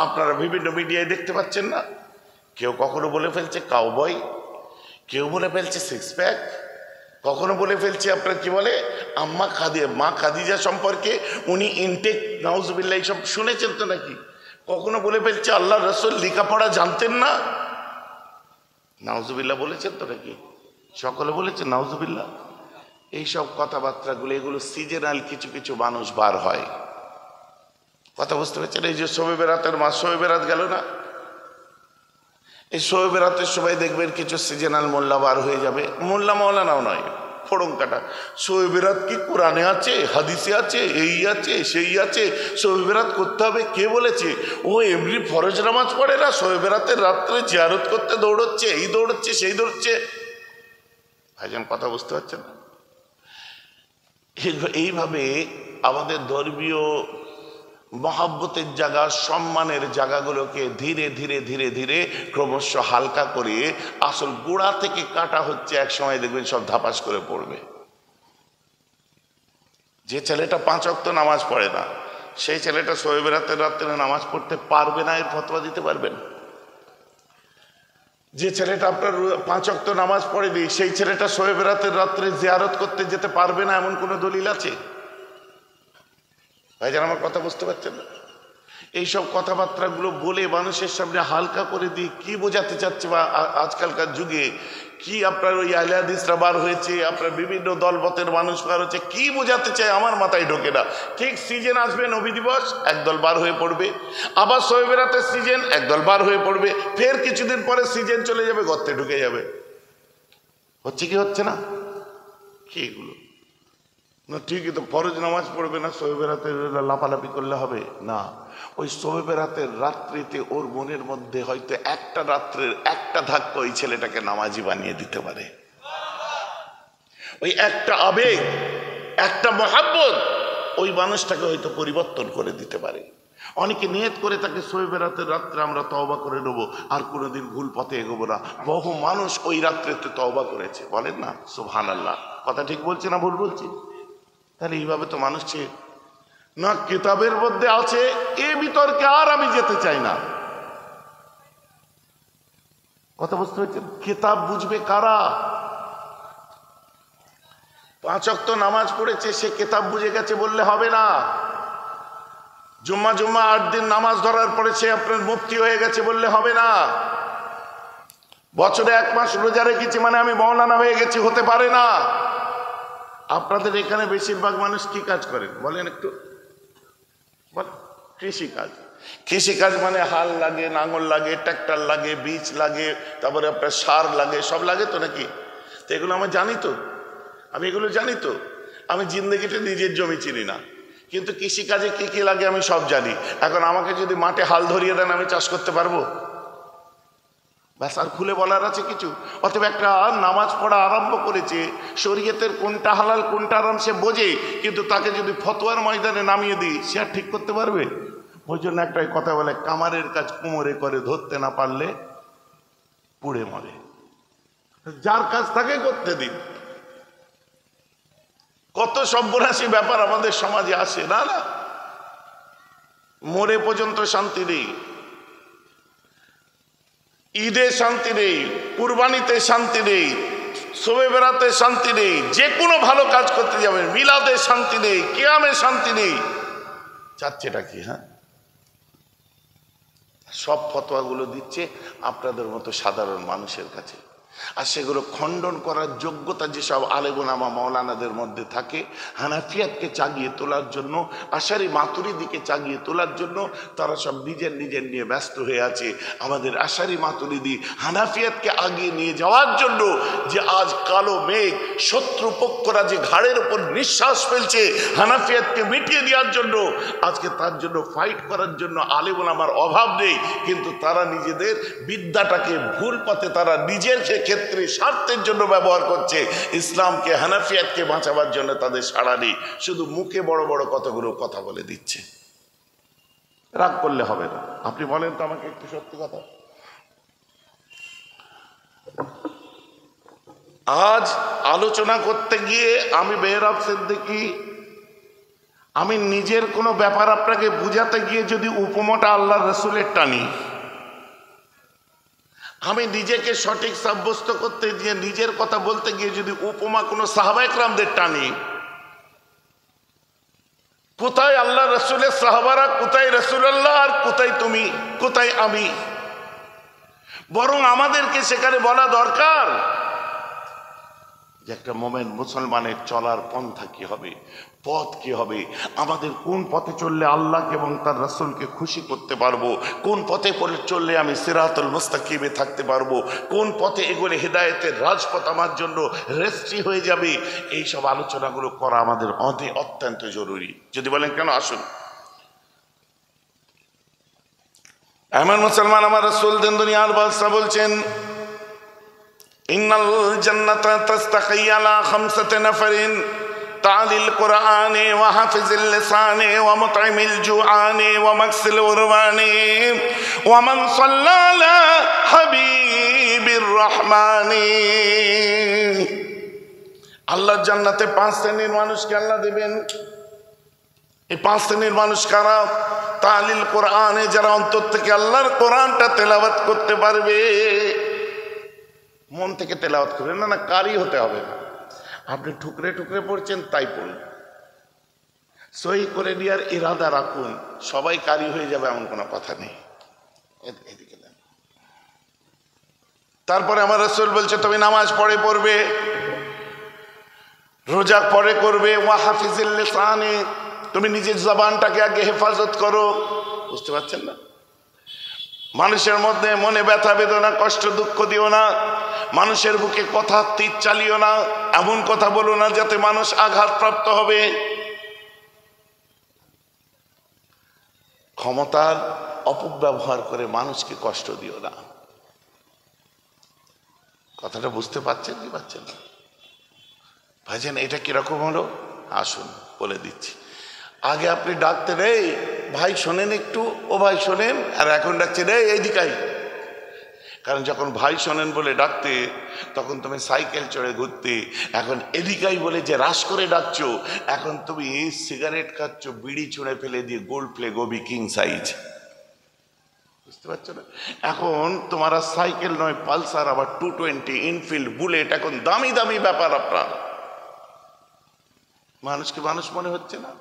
আপনারা বিভিন্ন মিডিয়ায় দেখতে পাচ্ছেন না, কেউ কখনো বলে ফেলছে কাউবয়, কেউ বলে ফেলছে সিক্স প্যাক, কখনো বলে ফেলছে আপনার কি বলে মা খাদিজা সম্পর্কে উনি ইনটেক, নাউজুবিল্লাহ, এইসব শুনেছেন তো নাকি? কখনো বলে ফেলছে আল্লাহ রসুল লেখাপড়া জানতেন না, নাউজুবিল্লাহ বলেছেন তো নাকি? সকলে বলেছেন নাউজুবিল্লাহ। এইসব কথাবার্তাগুলো এগুলো সিজনাল, কিছু কিছু মানুষ বার হয়। কথা বুঝতে পারছেন? এই যে শবে বেরাতের মাস, শবে বেরাত গেল না, এই শবে বেরাতের সময় দেখবেন কিছু সিজনাল মোল্লা বার হয়ে যাবে, মোল্লা মৌলানাও নয়, ফোড়ং কাটা। শবে বেরাত কি কোরআনে আছে, হাদিসে আছে, এই আছে সেই আছে, শবে বেরাত করতে হবে কে বলেছে? ও এমনি ফরজ নামাজ পড়ে না, শবে বেরাতের রাত্রে জিয়ারত করতে দৌড়চ্ছে, এই দৌড়চ্ছে সেই দৌড়চ্ছে। ভাইজান কথা বুঝতে পারছেন না? এইভাবে আমাদের ধর্মীয় মহাব্বতের জায়গা, সম্মানের জায়গাগুলোকে ধীরে ধীরে ধীরে ধীরে ক্রমশ হালকা করে আসল গোড়া থেকে কাটা হচ্ছে। এক সময় দেখবেন সব ধাপাস করে পড়বে। যে ছেলেটা 5 ওয়াক্ত নামাজ পড়ে না, সেই ছেলেটা শবে বেরাতের রাত্রে নামাজ পড়তে পারবে না, এর ফতোয়া দিতে পারবেন? যে ছেলেটা আপনার 5 ওয়াক্ত নামাজ পড়েনি, সেই ছেলেটা শবে বেরাতের রাত্রে জিয়ারত করতে যেতে পারবে না, এমন কোনো দলিল আছে? ভাইজান আমার কথা বুঝতে পারছেন না? এইসব কথাবার্তাগুলো বলে মানুষের সামনে হালকা করে দিয়ে কি বোঝাতে চাচ্ছে? বা আজকালকার যুগে কি আপনার ওই আহলে হাদিসরা বার হয়েছে, আপনার বিভিন্ন দলমতের মানুষ বার হচ্ছে, কি বোঝাতে চায় আমার মাথায় ঢোকে না। ঠিক সিজন আসবে নবী দিবস, একদল বার হয়ে পড়বে, আবার শবে বেরাতের সিজন, একদল বার হয়ে পড়বে, ফের কিছুদিন পরে সিজন চলে যাবে, গর্তে ঢুকে যাবে। হচ্ছে কি হচ্ছে না? কি এগুলো? না ঠিকই তো, ফরজ নামাজ পড়বে না, শবে বেরাতের লাফালাফি করলে হবে না। ওই শবে বেরাতের রাত্রিতে ওর মনের মধ্যে হয়তো একটা রাত্রের একটা ধাক্কা ওই ছেলেটাকে নামাজি বানিয়ে দিতে পারে। ওই একটা আবেগ, একটা মহাব্বত ওই মানুষটাকে হয়তো পরিবর্তন করে দিতে পারে। অনেকে নিয়ত করে তাকে শবে বেরাতের রাত্রে আমরা তওবা করে নেবো, আর কোনোদিন ভুল পথে এগোবো না। বহু মানুষ ওই রাত্রেতে তওবা করেছে, বলেন না সুবহানাল্লাহ? কথা ঠিক বলছে না ভুল বলছি? তাহলে এইভাবে তো মানুষ না, কিতাবের মধ্যে আছে, এ বিতর্কে আর আমি যেতে চাই না। কথা বুঝতে পারছেন? কিতাব বুঝবে কারা? 5 ওয়াক্ত নামাজ পড়েছে, সে কিতাব বুঝে গেছে বললে হবে না। জুম্মা 8 দিন নামাজ ধরার পরে সে আপনার মুফতি হয়ে গেছে বললে হবে না। বছরে 1 মাস রোজা রেখেছি মানে আমি মওলানা হয়ে গেছি, হতে পারে না। আপনাদের এখানে বেশিরভাগ মানুষ কি কাজ করেন বলেন একটু? কৃষিকাজ। কৃষিকাজ মানে হাল লাগে, নাঙল লাগে, ট্রাক্টর লাগে, বীজ লাগে, তারপরে আপনার সার লাগে, সব লাগে তো নাকি? তো এগুলো আমি জানি তো, আমি এগুলো জানি তো। আমি জিন্দেগিতে নিজের জমি চিনি না, কিন্তু কৃষিকাজে কি কি লাগে আমি সব জানি। এখন আমাকে যদি মাঠে হাল ধরিয়ে দেন, আমি চাষ করতে পারবো? ব্যাস, আর খুলে বলার আছে কিছু? অথবা একটা নামাজ পড়া আরম্ভ করেছে, শরীয়তের কোনটা হালাল কোনটা হারাম সে বোঝে, কিন্তু তাকে যদি ফতোয়ার ময়দানে নামিয়ে দিই, সে আর ঠিক করতে পারবে? ওই জন্য একটাই কথা বলে, কামারের কাজ কোমরে করে, ধরতে না পারলে পুড়ে মরে। যার কাজ তাকে করতে দিন। কত সর্বনাশী ব্যাপার আমাদের সমাজে আসে না না, মরে পর্যন্ত শান্তি নেই, ঈদে শান্তি নেই, কুরবানিতে শান্তি নেই, শবে বেরাতে শান্তি নেই, যে কোনো ভালো কাজ করতে যাবেন, মিলাদে শান্তি নেই, কিয়ামে শান্তি নেই। চাচ্ছেটা কি? হ্যাঁ, সব ফতোয়াগুলো দিচ্ছে আপনাদের মতো সাধারণ মানুষের কাছে। আর সেগুলো খণ্ডন করার যোগ্যতা যেসব আলেমুলামা মাওলানাদের মধ্যে থাকে, হানাফিয়াতকে চাগিয়ে তোলার জন্য, আশারি মাতুরিদিকে চাগিয়ে তোলার জন্য তারা সব নিজের নিজের নিয়ে ব্যস্ত হয়ে আছে। আমাদের আশারি মাতুরিদি হানাফিয়াতকে আগিয়ে নিয়ে যাওয়ার জন্য যে আজ কালো মেঘ, শত্রুপক্ষরা যে ঘাড়ের ওপর নিঃশ্বাস ফেলছে হানাফিয়াতকে মিটিয়ে দেওয়ার জন্য, আজকে তার জন্য ফাইট করার জন্য আলেমুলামার অভাব নেই, কিন্তু তারা নিজেদের বিদ্যাটাকে ভুল পথে, তারা নিজের ক্ষেত্রে স্বার্থের জন্য ব্যবহার করছে। ইসলামকে, হানাফিয়াতকে বাঁচাবার জন্য তাদের সাড়া নেই, শুধু মুখে বড় বড় কতগুলো কথা বলে দিচ্ছে। রাগ করলে হবে না। আপনি বলেন তো আমাকে একটু সত্যি কথা, আজ আলোচনা করতে গিয়ে আমি মেহরাব সিদ্দিকী আমি নিজের কোনো ব্যাপার আপনাকে বুঝাতে গিয়ে যদি উপমাটা আল্লাহ রসুলের টানি, আমি নিজেকে সঠিক সাব্যস্ত করতে গিয়ে নিজের কথা বলতে গিয়ে যদি উপমা কোনো সাহাবায়ে কেরামদের টানি, কোথায় আল্লাহ রসুলের সাহাবারা, কোথায় রসুল্লাহ, আর কোথায় তুমি, কোথায় আমি? বরং আমাদেরকে সেখানে বলা দরকার যে একটা মোমেন মুসলমানের চলার পন্থা কি হবে, পথ কি হবে, আমাদের কোন পথে চললে আল্লাহকে এবং তার রাসূলকে খুশি করতে পারবো, কোন পথে চললে আমি সিরাতুল মুস্তাকিমে থাকতে পারবো, কোন পথে এগোলে হেদায়েতের রাজপথ আমার জন্য রেস্ট্রি হয়ে যাবে, এই সব আলোচনাগুলো করা আমাদের অত্যন্ত জরুরি। যদি বলেন কেন, আসুন। এমন মুসলমান আমার রাসূল দেন দুনিয়ার বাদশা বলছেন, ইন্নাল জান্নাতা তাস্তাকি আলা খামসাতি নাফারিন তালিল কুরআনে ওয়া হাফিজিল লিসানে ওয়া মুতঈমিল জুআনে ওয়া মাকসিল উরওয়ানে ওয়া মান সাল্লা আলা হাবিবির রহমানি। আল্লাহর জান্নাতে 5 শ্রেণীর মানুষকে আল্লাহ দেবেন। এই 5 শ্রেণীর মানুষ কারা? তালিল কোরআনে, যারা অন্তর থেকে আল্লাহর কোরআনটা তেলাওয়াত করতে পারবে। মন থেকে তেলাওয়াত করবে না, কারি হতে হবে না। আপনি ঠুকরে ঠুকরে পড়ছেন তাই পড়ুন, সহি করে নেওয়ার ইরাদা রাখুন। সবাই কারি হয়ে যাবে এমন কোনো কথা নেই। এদিকে তারপরে আমার রাসূল বলছে, তুমি নামাজ পড়বে, রোজা পড়ে করবে, ওয়া হাফিজিল লিসানে, তুমি নিজের জবানটাকে আগে হেফাজত করো। বুঝতে পারছেন না? মানুষের মধ্যে মনে ব্যথা বেদনা কষ্ট দুঃখ দিও না, মানুষের বুকে কথা তীর চালিও না, এমন কথা বলো না যাতে মানুষ আঘাতপ্রাপ্ত হবে। ক্ষমতার অপব্যবহার করে মানুষকে কষ্ট দিও না। কথাটা বুঝতে পারছেন কি পাচ্ছেন না? ভাইজান এটা কিরকম হলো? আসুন বলে দিচ্ছি। আগে আপনি ডাকতেন, এই ভাই শোনেন একটু, ও ভাই শোনেন, আর এখন ডাকছেন এই এইদিকাই। কারণ যখন ভাই শোনেন বলে ডাকতে, তখন তুমি সাইকেল চড়ে ঘুরতে। এখন এদিকাই বলে যে রাশ করে ডাকছো, এখন তুমি সিগারেট খাচ্ছ, বিড়ি ছুঁড়ে ফেলে দিয়ে gold play Gobi king size. বুঝতে পারছো না? এখন তোমার আর সাইকেল নয়, পালসার, আবার 220, ইনফিল্ড, বুলেট, এখন দামি দামি ব্যাপার আপনার। মানুষকে মানুষ মনে হচ্ছে না?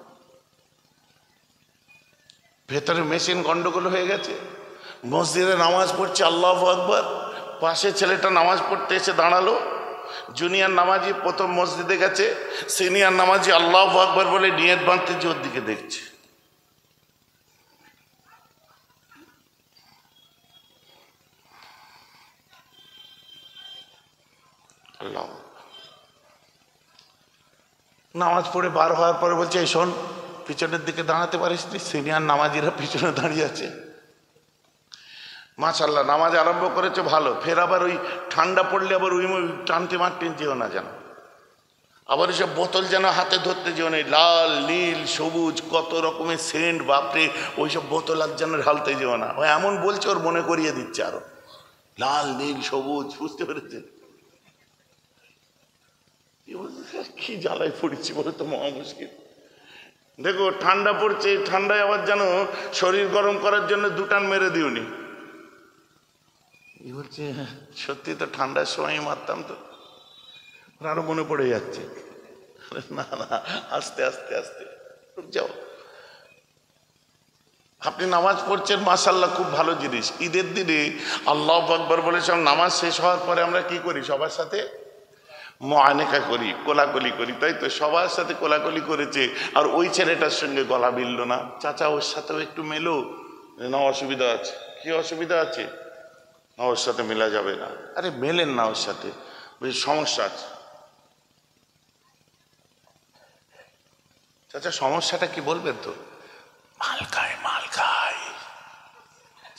ভেতরে মেশিন গন্ডগোল হয়ে গেছে। মসজিদে নামাজ পড়ছে, আল্লাহু আকবার, পাশে ছেলেটা নামাজ পড়তে এসে দাঁড়ালো। জুনিয়র নামাজি প্রথম মসজিদে গেছে, সিনিয়র নামাজি আল্লাহু আকবার বলে নিয়ত বাঁধতে যে ওর দিকে দেখছে। আল্লাহ নামাজ পড়ে বার হওয়ার পরে বলছে, এই শোন, পিছনের দিকে দাঁড়াতে পারিস নি? সিনিয়র নামাজিরা পিছনে দাঁড়িয়ে আছে। মাশাআল্লাহ, নামাজ আরম্ভ করেছে ভালো। ফের আবার ওই ঠান্ডা পড়লে আবার ওই টানতে মারতে যেও না যেন, আবার ওইসব বোতল যেন হাতে ধরতে যেও না। লাল নীল সবুজ কত রকমের সেন্ট, বাপরে, ওইসব বোতল আর যেন ঢালতে যেও না। ও এমন বলছে, ওর মনে করিয়ে দিচ্ছে আরো লাল নীল সবুজ। বুঝতে পেরেছে? কি জ্বালায় পড়েছি বলে তো, মহা মুশকিল। দেখো ঠান্ডা পড়ছে, ঠান্ডায় আবার যেন শরীর গরম করার জন্য 2 টান মেরে দিওনি। বলছে সত্যি তো, ঠান্ডার সময় মারতাম তো। আরো মনে পড়ে যাচ্ছে। না না, আস্তে আস্তে আস্তে যাও। আপনি নামাজ পড়ছেন, মাশাআল্লাহ, খুব ভালো জিনিস। ঈদের দিনে আল্লাহু আকবার বলে সব নামাজ শেষ হওয়ার পরে আমরা কি করি? সবার সাথে মুআনাকা করি, কোলাকুলি করি, তাই তো? সবার সাথে কোলাকুলি করেছে, আর ওই ছেলেটার সঙ্গে গলা মিলল না। চাচা ওর সাথেও একটু মেলো না, অসুবিধা আছে। কি অসুবিধা আছে? না, ওর সাথে মেলা যাবে না। আরে মেলেন না ওর সাথে, সমস্যা আছে। চাচা সমস্যাটা কি বলবেন তো? মাল খায়, মাল খায়,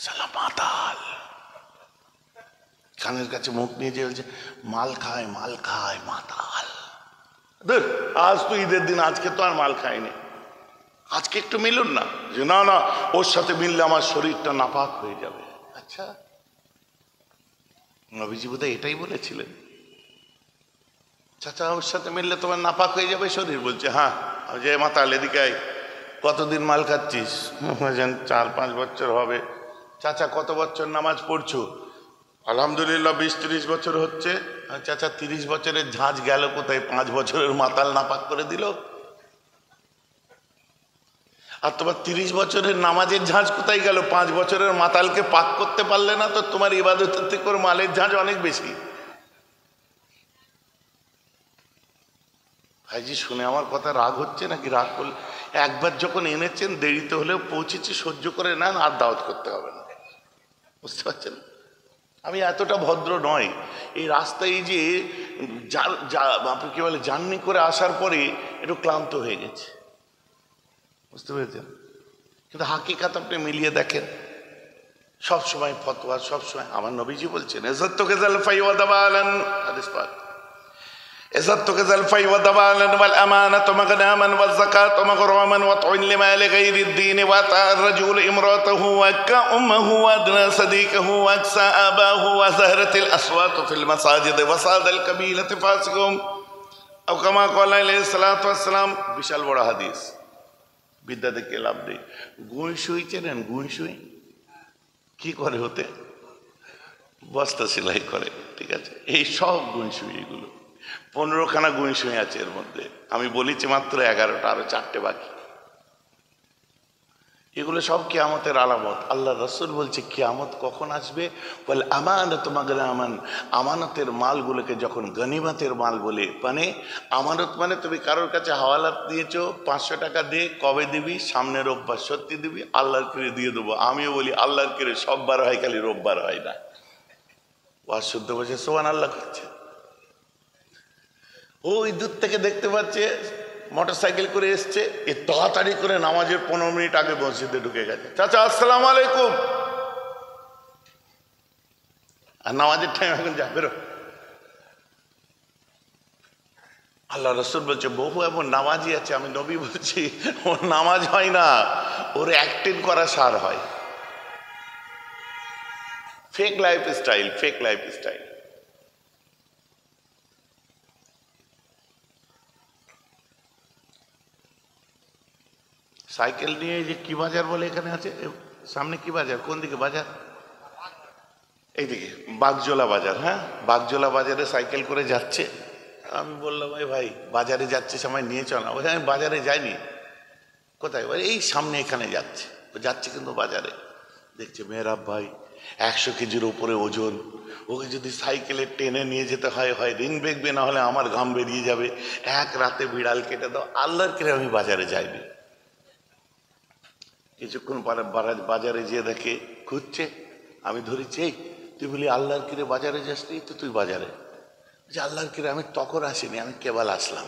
শালা মাতাল। কানের কাছে মুখ নিয়ে যে বলছে মাল খায়, মাল খায়, মাতাল। আজ তো ঈদের দিন, আজকে তো আর মাল খায়নি, আজকে একটু মিলুন না। যে না না, ওর সাথে মিললে আমার শরীরটা নাপাক হয়ে যাবে। আচ্ছা, নবীজি বোধহয় এটাই বলেছিলেন? চাচা ওর সাথে মিললে তোমার নাপাক হয়ে যাবে শরীর? বলছে হ্যাঁ। যে মাতাল, এদিকে আয়, কতদিন মাল খাচ্ছিস? ভাইজান 4-5 বছর হবে। চাচা কত বছর নামাজ পড়ছো? আলহামদুলিল্লাহ 20-30 বছর হচ্ছে। চাচা 30 বছরের ঝাঁজ গেল কোথায়? 5 বছরের মাতাল নাপাক করে দিল। আর তোমার 30 বছরের নামাজের ঝাঁজ কোথায় গেল? 5 বছরের মাতালকে পাক করতে পারলে না, তো তোমার ইবাদতের থেকে ওর মালের ঝাঁজ অনেক বেশি। ভাইজি শুনে আমার কথা রাগ হচ্ছে নাকি? রাগ করলে একবার যখন এনেছেন দেরিতে হলেও পৌঁছেছি, সহ্য করে নেন, আর দাওয়াত করতে হবে না। বুঝতে পারছেন? আমি এতটা ভদ্র নয়। এই রাস্তায় যে আপনি কি বলে জার্নি করে আসার পরে একটু ক্লান্ত হয়ে গেছে, বুঝতে পেরেছেন? কিন্তু হাকিকাত আপনি মিলিয়ে দেখেন, সবসময় ফতোয়া, সবসময় আমার নবীজি বলছেন ইজ্জতুকে জালফাই ওয়া দাবালান, হাদিস পাক, ইজ্জতুকে জালফাই ওয়া দাবালান ওয়াল আমানাতু মাগনামান ওয়াজ যাকাতু মাগরামান ওয়া তুইন লিমাল গায়রিদ দীন ওয়া তা'রাজুল ইমরাতাহু ওয়া কা'ummuhu ওয়া adna sadiqahu ওয়া aksa abahu ওয়া zahratil aswat fil masajid ওয়া সাদাল কাবিলাতি ফাসিকুম আও কামা ক্বালা আলাইহিস সালাতু ওয়াস সালাম। বিশাল বড় হাদিস, বিদ্যা দেখে লাভ নেই। গুঁই সুই চেনেন? গুঁই সুই কি করে? হতে বস্তা সেলাই করে, ঠিক আছে? এই সব গুঁই সুই, এগুলো 15খানা গুঁই সুই আছে এর মধ্যে। আমি বলেছি মাত্র 11টা, আরো 4টে বাকি। এগুলো সব কিয়ামতের আলামত। আল্লাহ রাসূল বলছে কিয়ামত কখন আসবে? বলে আমানত মাগনামান, আমানতের মালগুলোকে যখন গনিমতের মাল বলে, মানে আমানত মানে তুমি কারোর কাছে হাওয়ালাত দিয়েছো, 500 টাকা দিয়ে কবে দিবি? সামনের রোববার। সত্যি দিবি? আল্লাহর করে দিয়ে দেবো। আমিও বলি আল্লাহর করে সববার হয়, খালি রোববার হয় না। ওয়াজ শুদ্ধ বসে সুবহানাল্লাহ করছে। ওই দূর থেকে দেখতে পাচ্ছে মোটর সাইকেল করে এসছে, এ তাড়াতাড়ি করে নামাজের 15 মিনিট আগে মসজিদে ঢুকে গেছে। চাচা আসসালামু আলাইকুম। আর নামাজের টাইম এখন যাবে। আল্লাহ রাসূল বলছে বহু এমন নামাজি আছে, আমি নবী বলছি ওর নামাজ হয় না, ওর অ্যাক্টিং করা সার হয়। Fake life style, fake life style. Cycle নিয়ে যে কি বাজার বলে এখানে আছে সামনে? কি বাজার? কোন দিকে বাজার? এইদিকে বাগজোলা বাজার। হ্যাঁ, বাগজোলা বাজারে সাইকেল করে যাচ্ছে। আমি বললাম ভাই বাজারে যাচ্ছে, সময় নিয়ে চল না। বলছে আমি বাজারে যাইনি। কোথায়? এই সামনে এখানে যাচ্ছে। ও যাচ্ছে কিন্তু বাজারে। দেখছে মেহরাব ভাই 100 কেজির উপরে ওজন, ওকে যদি সাইকেলে টেনে নিয়ে যেতে হয়, হয় রিং বেগবে, না হলে আমার ঘাম বেরিয়ে যাবে। এক রাতে বিড়াল কেটে দাও। আল্লাহর করে আমি বাজারে যাইনি। কিছুক্ষণ পরে বাজারে যেয়ে দেখে খুঁজছে। আমি ধরেছি তুই বলি আল্লাহর কিরে বাজারে যাসনি? তো তুই বাজারে যে আল্লাহর কিরে আমি তখন আসিনি, আমি কেবল আসলাম।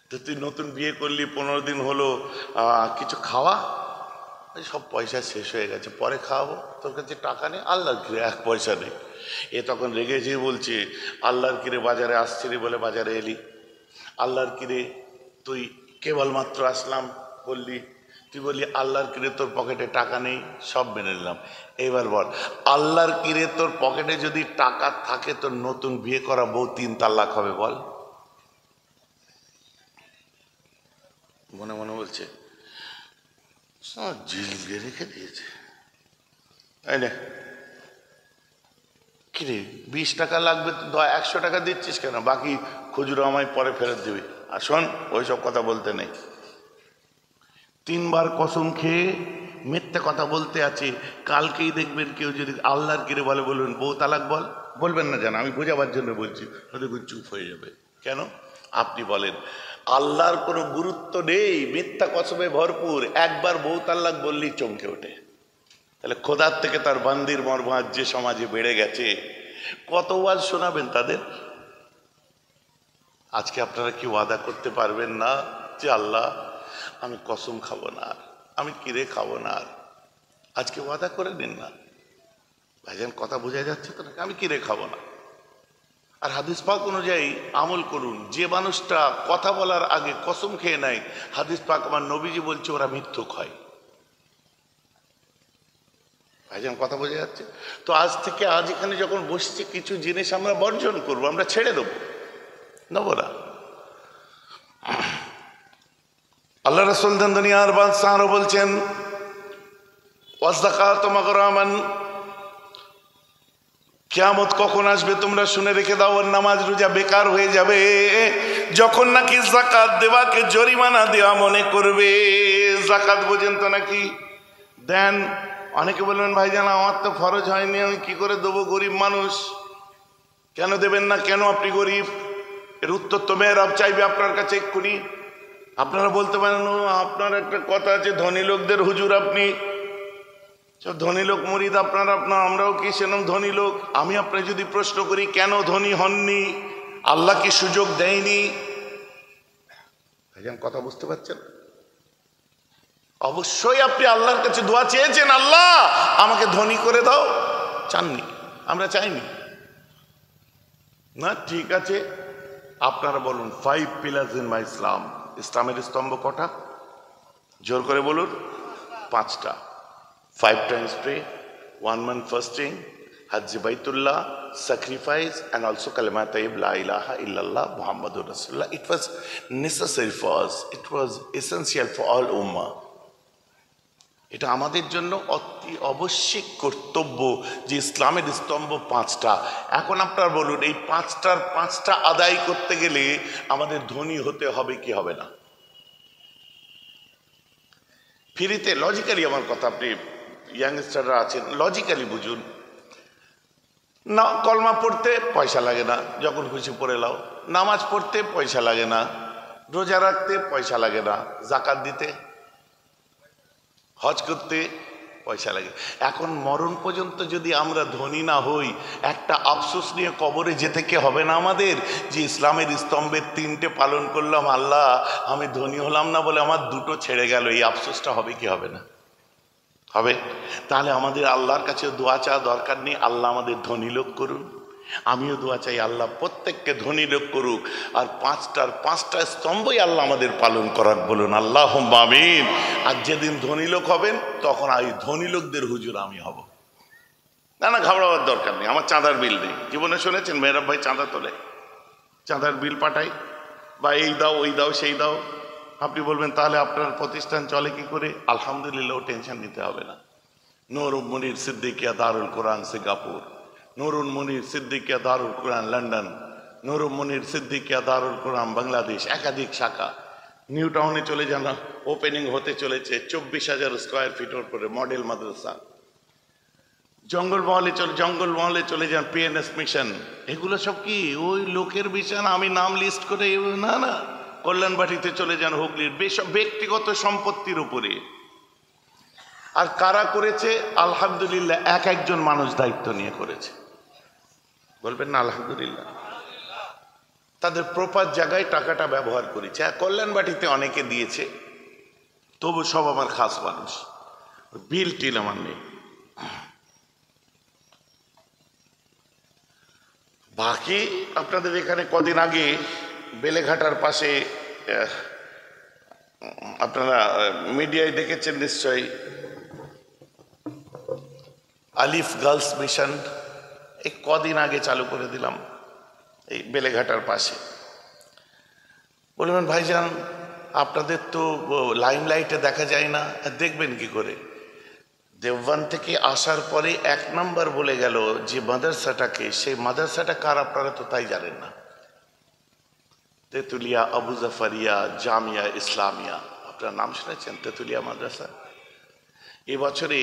তো তুই নতুন বিয়ে করলি, 15 দিন হলো, কিছু খাওয়া? সব পয়সা শেষ হয়ে গেছে, পরে খাওয়াবো, তোর কাছে টাকা নেই। আল্লাহর কিরে 1 পয়সা নেই। এ তখন রেগেছে, বলছে আল্লাহর কিরে বাজারে আসছিলি বলে বাজারে এলি? আল্লাহর কিরে তুই কেবলমাত্র আসলাম বললি, তুই বললি আল্লাহর কিরে তোর পকেটে টাকা নেই, সব মেনে নিলাম। এবার বল আল্লাহর কিরে তোর পকেটে যদি টাকা থাকে, তোর নতুন বিয়ে করা বউ 3 তালাক হবে? বল। মনে মনে বলছে জিল দিয়ে রেখে দিয়েছে। কিরে 20 টাকা লাগবে, 100 টাকা দিচ্ছিস কেন? বাকি খুচরো আমায় পরে ফেরত দিবি। আর শোন, ওইসব কথা বলতে নেই। 3 বার কসম খেয়ে মিথ্যে কথা বলতে আছে। কালকেই দেখবেন কেউ যদি আল্লাহর কিরে বলে, বলবেন বউ তালাক বল, বলবেন না জানো, আমি বোঝাবার জন্য বলছি। দেখুন চুপ হয়ে যাবে। কেন? আপনি বলেন আল্লাহর কোনো গুরুত্ব নেই, মিথ্যা কসমে ভরপুর, একবার বউ তালাক বললেই চমকে ওঠে। তাহলে খোদার থেকে তার বান্দির মর্মাজ যে সমাজে বেড়ে গেছে, কত ওয়াজ শোনাবেন তাদের? আজকে আপনারা কি ওয়াদা করতে পারবেন না যে আল্লাহ আমি কসম খাবো না, আমি কিরে খাবো না? আজকে ওয়াদা করে নিন না ভাইজান। কথা বোঝা যাচ্ছে তো? আমি কিরে খাবো না। আর হাদিস পাক অনুযায়ী আমল করুন। যে মানুষটা কথা বলার আগে কসম খেয়ে নেয়, হাদিস পাক আমার নবীজি বলছে ওরা মিথ্যুক হয়। ভাইজান কথা বোঝা যাচ্ছে তো? আজ থেকে, আজ এখানে যখন বসছি, কিছু জিনিস আমরা বর্জন করবো, আমরা ছেড়ে দেবো, নেবো না। আল্লাহ রাসূল দুনিয়ার বাদশাহ আরো বলছেন ওয়াযাকাত মাগরামান, কিয়ামত কখন আসবে তোমরা শুনে রেখে দাও, নামাজ রোজা বেকার হয়ে যাবে যখন নাকি যাকাত দেওয়াকে জরিমানা দেওয়া মনে করবে। যাকাত বোঝেন তো নাকি? দেন। অনেকে বলবেন ভাইজান আমার তো ফরজ হয়নি, আমি কি করে দেবো, গরিব মানুষ। কেন দেবেন না? কেন আপনি গরিব? এর উত্তর তো মেহরাব চাইবে আপনার কাছে এক্ষুনি। আপনারা বলতে পারেন আপনার একটা কথা আছে ধনী লোকদের হুজুর, আপনি সব ধনী লোক মুরিদ, আপনারা আমরাও কি সেরকম ধনী লোক? আমি আপনি যদি প্রশ্ন করি কেন ধনী হননি, আল্লাহ কি সুযোগ দেয়নি? ভাইজান কথা বুঝতে পারছেন? অবশ্যই আপনি আল্লাহর কাছে দোয়া চেয়েছেন, আল্লাহ আমাকে ধনী করে দাও, চাননি? আমরা চাইনি না? ঠিক আছে, আপনারা বলুন 5 pillars in my ইসলাম। ইসলামের স্তম্ভ কটা? জোর করে বলুন। 5টা। 5 times pray, 1 month fasting, Hajj Baitullah, sacrifice, and also Kalima Tayyib, La ilaha illallah, Muhammadur Rasulullah. It was necessary for us. It was essential for all ummah. এটা আমাদের জন্য অতি আবশ্যিক কর্তব্য যে ইসলামের স্তম্ভ 5টা। এখন আপনারা বলুন এই 5টার 5টা আদায় করতে গেলে আমাদের ধনী হতে হবে কি হবে না? ফ্রিতে লজিক্যালি আমার কথা, আপনি ইয়াংস্টাররা আছেন লজিক্যালি বুঝুন না। কলমা পড়তে পয়সা লাগে না, যখন খুশি পড়ে লাও। নামাজ পড়তে পয়সা লাগে না, রোজা রাখতে পয়সা লাগে না, যাকাত দিতে, হজ করতে পয়সা লাগে। এখন মরণ পর্যন্ত যদি আমরা ধনী না হই, একটা আফসোস নিয়ে কবরে যেতে কি হবে না আমাদের? যে ইসলামের স্তম্ভের 3টে পালন করলাম, আল্লাহ আমি ধনী হলাম না বলে আমার 2টো ছেড়ে গেল, এই আফসোসটা হবে কি হবে না? হবে। তাহলে আমাদের আল্লাহর কাছে দোয়া চাওয়া দরকার নেই আল্লাহ আমাদের ধনী লোক করুন? আমিও দোয়া চাই আল্লাহ প্রত্যেককে ধনী লোক করুক, আর 5টার 5টা স্তম্ভই আল্লাহ আমাদের পালন করাক। বলুন আল্লাহুম্মা আমিন। আর যেদিন ধনী লোক হবেন তখন এই ধনী লোকদের হুজুর আমি হব। না ঘাবড়াবার দরকার নেই, আমার চাঁদার বিল নেই। জীবনে শুনেছেন মেহরাব ভাই চাঁদা তোলে, চাঁদার বিল পাঠাই, বা এই দাও ওই দাও সেই দাও। আপনি বলবেন তাহলে আপনার প্রতিষ্ঠান চলে কি করে? আলহামদুলিল্লাহ, টেনশন নিতে হবে না। নুরুল মুনির সিদ্দিকিয়া দারুল কোরআন সিঙ্গাপুর, নুরুল মুনির সিদ্দিকিয়া দারুল কোরআন লন্ডন, নুরুল মুনির সিদ্দিকিয়া দারুল কোরআন বাংলাদেশ, একাধিক শাখা। নিউ টাউনে চলে যান, ওপেনিং হতে চলেছে 24,000 স্কোয়ার ফিটের উপরে মডেল মাদ্রাসা। জঙ্গলমহলে চলে যান, পিএনএস মিশন। এগুলো সব কি ওই লোকের বিষয় না, আমি নাম লিস্ট করে না। কল্যাণবাটিতে চলে যান, হুগলির ব্যক্তিগত সম্পত্তির উপরে। আর কারা করেছে? আলহামদুলিল্লাহ, একজন মানুষ দায়িত্ব নিয়ে করেছে। বলবেন না আলহামদুলিল্লাহ? তাদের প্রপার জায়গায় টাকাটা ব্যবহার করেছে। কল্যাণবাটিতে অনেকে দিয়েছে, তবু সব আমার খাস মানুষ, বিল টিল আমার নেই। বাকি আপনাদের এখানে কদিন আগে বেলেঘাটার পাশে আপনারা মিডিয়ায় দেখেছেন নিশ্চয়ই, আলিফ গার্লস মিশন এই কদিন আগে চালু করে দিলাম এই বেলেঘাটার পাশে। বলবেন ভাইজান আপনাদের তো লাইমলাইটে দেখা যায় না, দেখবেন কি করে? দেওবন্দ থেকে আসার পরে 1 নম্বর বলে গেল যে মাদ্রাসাটাকে, সেই মাদ্রাসাটা কার আপনারা তো তাই জানেন না। তেতুলিয়া আবু জাফরিয়া জামিয়া ইসলামিয়া, আপনার নাম শুনেছেন? তেতুলিয়া মাদ্রাসা। এবছরে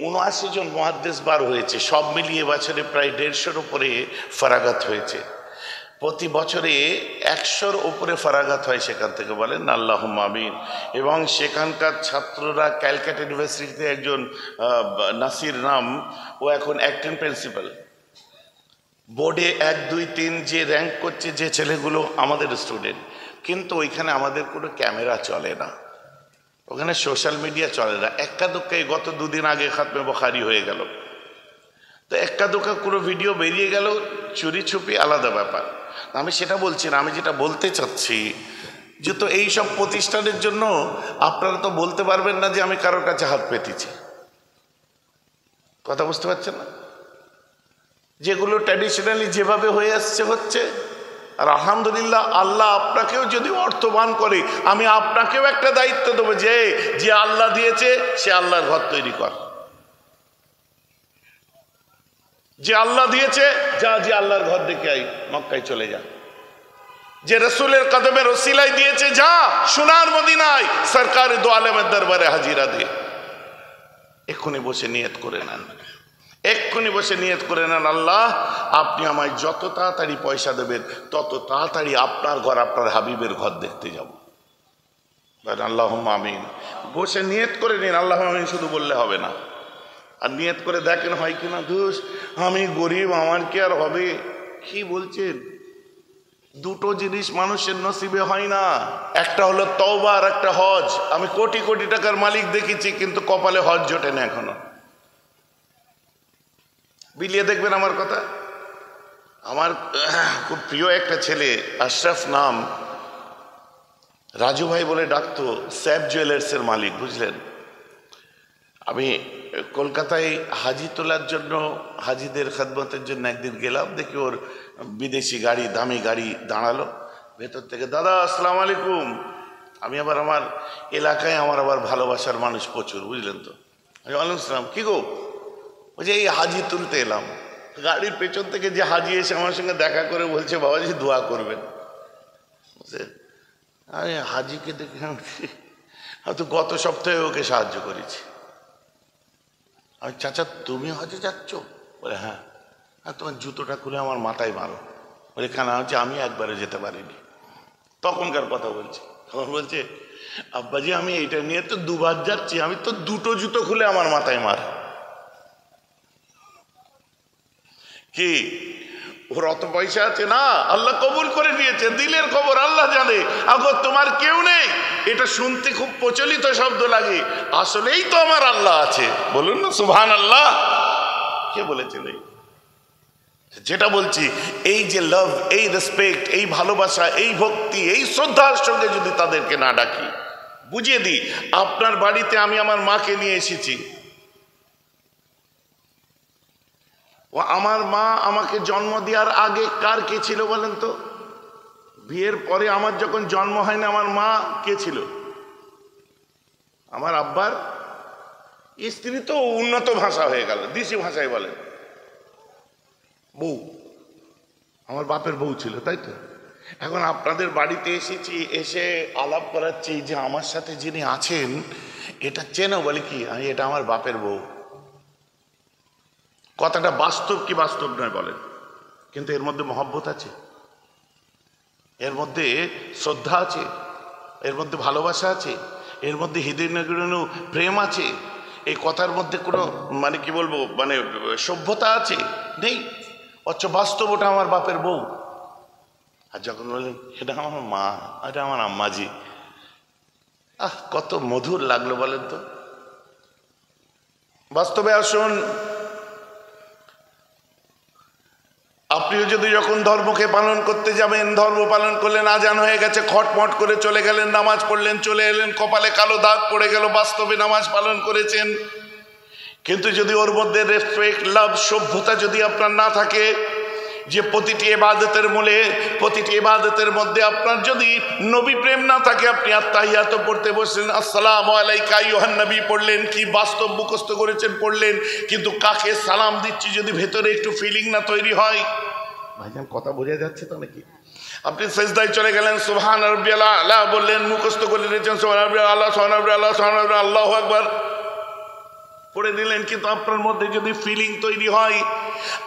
79 জন মুহাদ্দিস বার হয়েছে, সব মিলিয়ে এবছরে প্রায় 150-র উপরে ফারাগাত হয়েছে। প্রতি বছরে 100-র উপরে ফারাগাত হয় সেখান থেকে। বলেন আল্লাহুম্মা আমিন। এবং সেখানকার ছাত্ররা ক্যালকাটা ইউনিভার্সিটিতে একজন নাসির নাম, ও এখন অ্যাক্টিং প্রিন্সিপাল। বোর্ডে 1, 2, 3 যে র্যাঙ্ক করছে যে ছেলেগুলো আমাদের স্টুডেন্ট, কিন্তু ওইখানে আমাদের কোনো ক্যামেরা চলে না, ওখানে সোশ্যাল মিডিয়া চলে না। এক্কা দুক্কায় গত 2 দিন আগে খাতমে বুখারী হয়ে গেল, তো এক্কা দুক্কা কোনো ভিডিও বেরিয়ে গেল, চুরি ছুপি আলাদা ব্যাপার। আমি সেটা বলছি না, আমি যেটা বলতে চাচ্ছি যে তো এই সব প্রতিষ্ঠানের জন্য আপনারা তো বলতে পারবেন না যে আমি কারোর কাছে হাত পেতেছি। কথা বুঝতে পারছেন না? যেগুলো ট্র্যাডিশনালি যেভাবে হয়ে আসছে হচ্ছে, আর আলহামদুলিল্লাহ আল্লাহ আপনাকেও যদি অর্থবান করে, আমি আপনাকেও একটা দায়িত্ব দেবো যে যে আল্লাহ দিয়েছে সে আল্লাহর ঘর তৈরি কর। যে আল্লাহ দিয়েছে যা, যে আল্লাহর ঘর দেখে আই, মক্কায় চলে যা। যে রসুলের কদমে রসিলাই দিয়েছে যা, সোনার মদিনায় সরকারি দো আলেমের দরবারে হাজিরা দিয়ে এক্ষুনি বসে নিয়ত করে নেন, এক্ষুনি বসে নিয়ত করে নেন, আল্লাহ আপনি আমায় যত তাড়াতাড়ি পয়সা দেবেন তত তাড়াতাড়ি আপনার ঘর, আপনার হাবিবের ঘর দেখতে যাব। আল্লাহুম্মা আমিন। বসে নিয়ত করে নিন, আল্লাহুম্মা আমিন শুধু বললে হবে না। আর নিয়ত করে দেখেন হয় কিনা, দোষ আমি গরিব, আমার কি আর হবে? কি বলছেন? দুটো জিনিস মানুষের নসিবে হয় না, একটা হলো তওবা আর একটা হজ। আমি কোটি কোটি টাকার মালিক দেখেছি কিন্তু কপালে হজ জোটে না এখনো। বিলিয়ে দেখবেন আমার কথা। আমার খুব প্রিয় একটা ছেলে, আশরাফ নাম, রাজু ভাই বলে ডাকতো, স্যাপ জুয়েলার্সের মালিক, বুঝলেন। আমি কলকাতায় হাজি তোলার জন্য, হাজিদের খেদমতের জন্য একদিন গেলাম, দেখি ওর বিদেশি গাড়ি, দামি গাড়ি দাঁড়ালো, ভেতর থেকে দাদা আসসালামু আলাইকুম। আমি আবার আমার এলাকায় আমার আবার ভালোবাসার মানুষ প্রচুর, বুঝলেন তো। আমি ওয়ালাইকুম আসসালাম, কি গো? বলছে এই হাজি তুলতে এলাম। গাড়ির পেছন থেকে যে হাজি এসে আমার সঙ্গে দেখা করে বলছে বাবাজি দোয়া করবেন। আমি হাজিকে দেখে হয়তো গত সপ্তাহে ওকে সাহায্য করেছি। আমি চাচা তুমি হজে যাচ্ছ? বলে হ্যাঁ। হ্যাঁ, তোমার জুতোটা খুলে আমার মাথায় মারো। বলে কেন? হচ্ছে আমি একবারে যেতে পারিনি। তখনকার কথা বলছি। তখন বলছে আব্বাজি আমি এইটা নিয়ে তো দুবার যাচ্ছি, আমি তো দুটো জুতো খুলে আমার মাথায় মার। কি ওর অত পয়সা আছে না? আল্লাহ কবুল করে নিয়েছে, দিলের খবর আল্লাহ জানে। আগো তোমার কেউ নেই, এটা শুনতে খুব প্রচলিত শব্দ লাগে, আসলেই তো আমার আল্লাহ আছে। বলুন না সুবহানাল্লাহ। কে বলেছিল? যেটা বলছি, এই যে লাভ, এই রেসপেক্ট, এই ভালোবাসা, এই ভক্তি, এই শ্রদ্ধার সঙ্গে যদি তাদেরকে না ডাকি, বুঝিয়ে দিই আপনার বাড়িতে আমি আমার মাকে নিয়ে এসেছি। ও আমার মা আমাকে জন্ম দেওয়ার আগে কার কে ছিল বলেন তো? বিয়ের পরে আমার যখন জন্ম হয় না, আমার মা কে ছিল? আমার আব্বার স্ত্রী তো উন্নত ভাষা হয়ে গেল, দেশি ভাষায় বলেন বউ, আমার বাপের বউ ছিল, তাই তো। এখন আপনাদের বাড়িতে এসেছি, এসে আলাপ করাচ্ছি যে আমার সাথে যিনি আছেন এটা চেনো? বলে কি? আমি এটা আমার বাপের বউ। কথাটা বাস্তব কি বাস্তব নয় বলেন, কিন্তু এর মধ্যে মহব্বত আছে, এর মধ্যে শ্রদ্ধা আছে, এর মধ্যে ভালোবাসা আছে, এর মধ্যে হৃদয় নগরানো প্রেম আছে। এই কথার মধ্যে কোনো মানে কি বলবো, মানে সভ্যতা আছে? নেই। অথচ বাস্তব ওটা আমার বাপের বউ। আর যখন বললেন এটা আমার মা, এটা আমার আম্মাজি, কত মধুর লাগলো বলেন তো। বাস্তবে আসুন, আপনিও যদি যখন ধর্মকে পালন করতে যাবেন, ধর্ম পালন করলেন, আজান হয়ে গেছে, খটমট করে চলে গেলেন, নামাজ পড়লেন, চলে এলেন, কপালে কালো দাগ পড়ে গেল, বাস্তবে নামাজ পালন করেছেন। কিন্তু যদি ওর মধ্যে রেসপেক্ট, লাভ, সভ্যতা যদি আপনার না থাকে, যে প্রতিটি ইবাদতের মূলে, প্রতিটি ইবাদতের মধ্যে আপনার যদি নবী প্রেম না থাকে, আপনি আত্তাহিয়াত পড়তে বসলেন, আসসালামু আলাইকা আইয়ুহান নবী পড়লেন, কি বাস্তব মুখস্থ করেছেন পড়লেন, কিন্তু কাকে সালাম দিচ্ছি যদি ভেতরে একটু ফিলিং না তৈরি হয়, ভাইজান কথা বোঝা যাচ্ছে তো নাকি? আপনি সেজদায় চলে গেলেন, সুবহান রাব্বিয়াল আলা বললেন, মুখস্থ করে নিয়েছেন সুবহান রাব্বিয়াল আলা, সুবহান রাব্বিয়াল আলা, সুবহান রাব্বিয়াল আল্লাহু আকবার পড়ে দিলেন, কিন্তু আপনার মধ্যে যদি ফিলিং তৈরি হয়,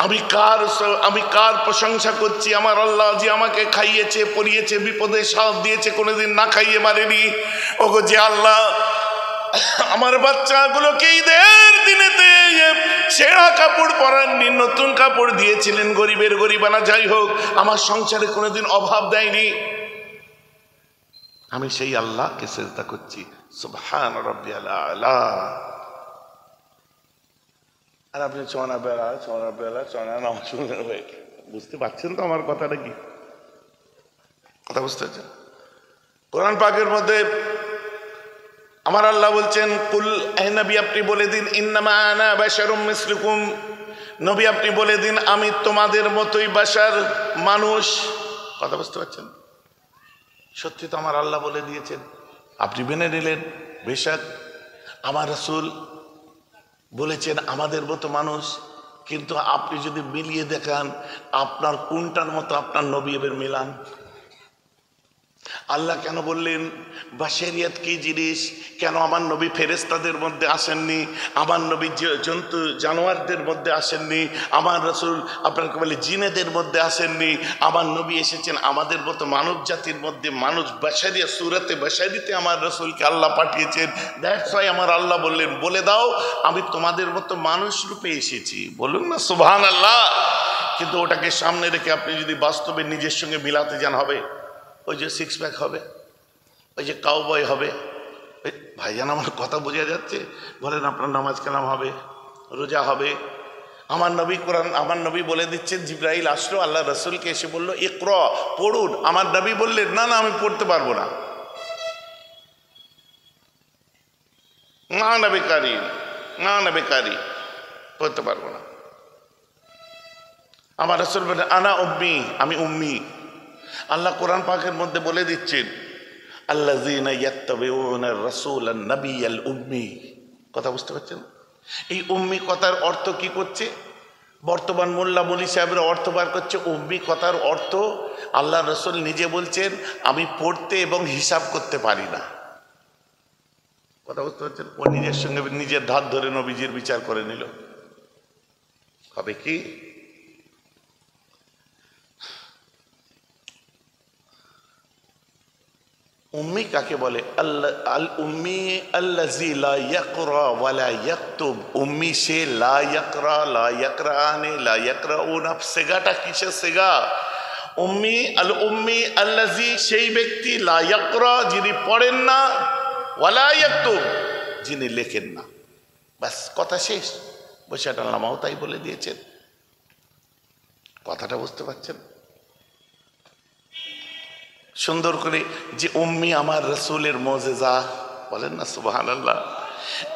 আমি কার প্রশংসা করছি? আমার আল্লাহ যে আমাকে খাইয়েছে, পরিয়েছে, বিপদে সাথ দিয়েছে, কোনোদিন না খাইয়ে মারেনি। ওগো যে আল্লাহ আমার বাচ্চাগুলোকে ঈদের দিনেতে ছেঁড়া কাপড় পরাননি, নতুন কাপড় দিয়েছিলেন, গরিবের গরিবানা যাই হোক, আমার সংসারে কোনোদিন অভাব দেয়নি, আমি সেই আল্লাহকে সিজদা করছি, সুবহান রাব্বিয়াল আলা। আর আপনি চনা বেলা নামাজ পড়লেন হয়ে। বুঝতে পারছেন তো আমার কথাটা কি? কথা বুঝতে পারছেন? কোরআন পাকের মধ্যে আমার আল্লাহ বলছেন, কুল হে নবী আপনি বলে দিন, ইন্নামা আনা বাশারুম মিসলুকুম, নবী আপনি বলে দিন আমি তোমাদের মতোই বাশার, মানুষ। কথা বুঝতে পারছেন? সত্যি তো আমার আল্লাহ বলে দিয়েছেন, আপনি মেনে নিলেন। বেশক আমার রাসূল বলেছেন আমাদের মতো মানুষ, কিন্তু আপনি যদি মিলিয়ে দেখান আপনার কোনটার মতো আপনার নবী এবার মিলান। আল্লাহ কেন বললেন বাশারিয়াত কি জিনিস? কেন আমার নবী ফেরেশতাদের মধ্যে আসেননি, আমার নবী জন্তু জানোয়ারদের মধ্যে আসেননি, আমার রাসূল আপনাকে বলে জিনেদের মধ্যে আসেননি, আমার নবী এসেছেন আমাদের মতো মানব জাতির মধ্যে, মানুষ বাশারিয়া সুরাতে বাশারিতে আমার রাসূলকে আল্লাহ পাঠিয়েছেন। দ্যাটস ওয়াই আমার আল্লাহ বললেন বলে দাও আমি তোমাদের মতো মানুষ রূপে এসেছি। বলুন না সুবহানাল্লাহ। কিন্তু ওটাকে সামনে রেখে আপনি যদি বাস্তবে নিজের সঙ্গে মিলাতে যান, হবে ওই যে সিক্স প্যাক হবে, ওই যে কাউবয় হবে। ভাইজান আমার কথা বোঝা যাচ্ছে? বলেন আপনার নামাজ কালাম হবে, রোজা হবে। আমার নবী কোরআন, আমার নবী বলে দিচ্ছেন, জিবরাইল আসলো আল্লাহ রাসূলকে এসে বলল ইকরা, পড়ুন। আমার নবী বললেন না না আমি পড়তে পারবো না, না নবী কারি, না নবী কারি, পড়তে পারবো না। আমার রাসূল বলেন আনা উম্মি, আমি উম্মি। আল্লাহ কোরআন পাকের মধ্যে বলে দিচ্ছেন আল্লাযীনা ইয়াত্তাবিউনা রাসূলান নাবিয়াল উম্মি। কথা বুঝতে পারছেন? এই উম্মি কথার অর্থ কি করছে? বর্তমান মোল্লা মৌলী সাহেবরা অর্থ বার করছে। উম্মি কথার অর্থ আল্লাহ রাসূল নিজে বলছেন আমি পড়তে এবং হিসাব করতে পারি না। কথা বুঝতে পারছেন? ও নিজের সঙ্গে নিজের ধার ধরে নবীজির বিচার করে নিল। হবে কি? উম্মি কাকে বলে? আল উম্মি আল্লাযী লা ইয়াকরা ওয়া লা ইয়াকতুব। উম্মি সে লা ইয়াকরা, লা ইয়াকরানে, লা ইয়াকরাউনা। সেগাটা কিসের সেগা? উম্মি, আল উম্মি আল্লাযী সেই ব্যক্তি, লা ইয়াকরা যিনি পড়েন না, ওয়া লা ইয়াকতুব যিনি লেখেন না। বাস কথা শেষ। বসে আল্লামাও তাই বলে দিয়েছেন। কথাটা বুঝতে পারছেন? সুন্দর করে যে উম্মি আমার রাসূলের মুজিজা, বলেন না সুবহানাল্লাহ।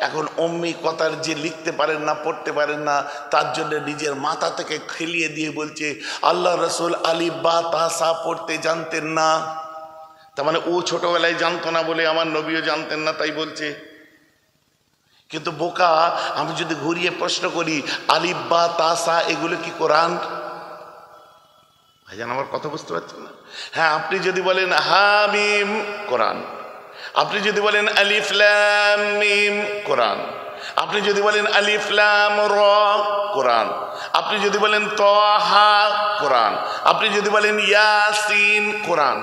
এখন উম্মি কথার যে লিখতে পারেন না, পড়তে পারেন না, তার জন্য নিজের মাথা থেকে খেলিয়ে দিয়ে বলছে আল্লাহ রাসূল আলিফ বা তা সা পড়তে জানতেন না। তার মানে ও ছোটবেলায় জানতো না বলে আমার নবীও জানতেন না তাই বলছে। কিন্তু বোকা, আমি যদি ঘুরিয়ে প্রশ্ন করি আলিফ বা তা সা এগুলো কি কোরআন? ভাইজান আমার কথা বুঝতে পারছেন না? হ্যাঁ, আপনি যদি বলেন হামিম কোরআন, আপনি যদি বলেন আলিফ লাম মিম কোরআন, আপনি যদি বলেন আলিফ লাম র কোরআন, আপনি যদি বলেন তাহা কোরআন, আপনি যদি বলেন ইয়াসিন কোরআন।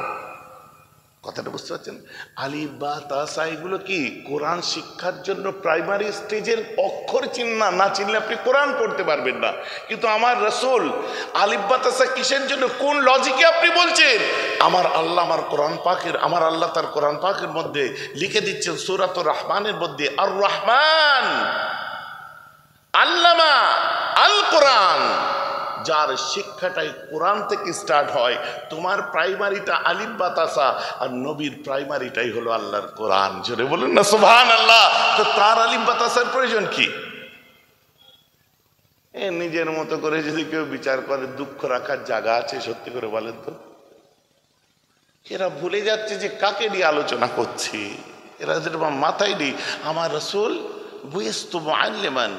কথাটা বুঝতে পারছেন? আলিফ বা তাসা এগুলো কি কোরআন শিক্ষার জন্য প্রাইমারি স্টেজের অক্ষর চিহ্ন, না চিনলে আপনি কোরআন পড়তে পারবেন না। কিন্তু আমার রাসূল আলিফ বা তাসা কিসের জন্য, কোন লজিকে আপনি বলছেন? আমার আল্লাহ আমার কোরআন পাকের, আমার আল্লাহ তার কোরআন পাকের মধ্যে লিখে দিচ্ছেন সূরাতুর রহমানের মধ্যে, আর রহমান আল্লামা আল কোরআন, যার শিক্ষাটাই কোরআন থেকে স্টার্ট হয়। তোমার প্রাইমারিটা আলিফ বা তাসা, আর নবীর প্রাইমারিটাই হলো আল্লাহর কোরআন। জোরে বলুন না সুবহানাল্লাহ। তো তার আলিফ বা তাসার প্রয়োজন কি? নিজের মতো করে যদি কেউ বিচার করে দুঃখ রাখার জায়গা আছে? সত্যি করে বলেন তো। এরা ভুলে যাচ্ছে যে কাকে নিয়ে আলোচনা করছি। এরা মাথায় নেই আমার রাসূল বুইস্তু মুআল্লিমান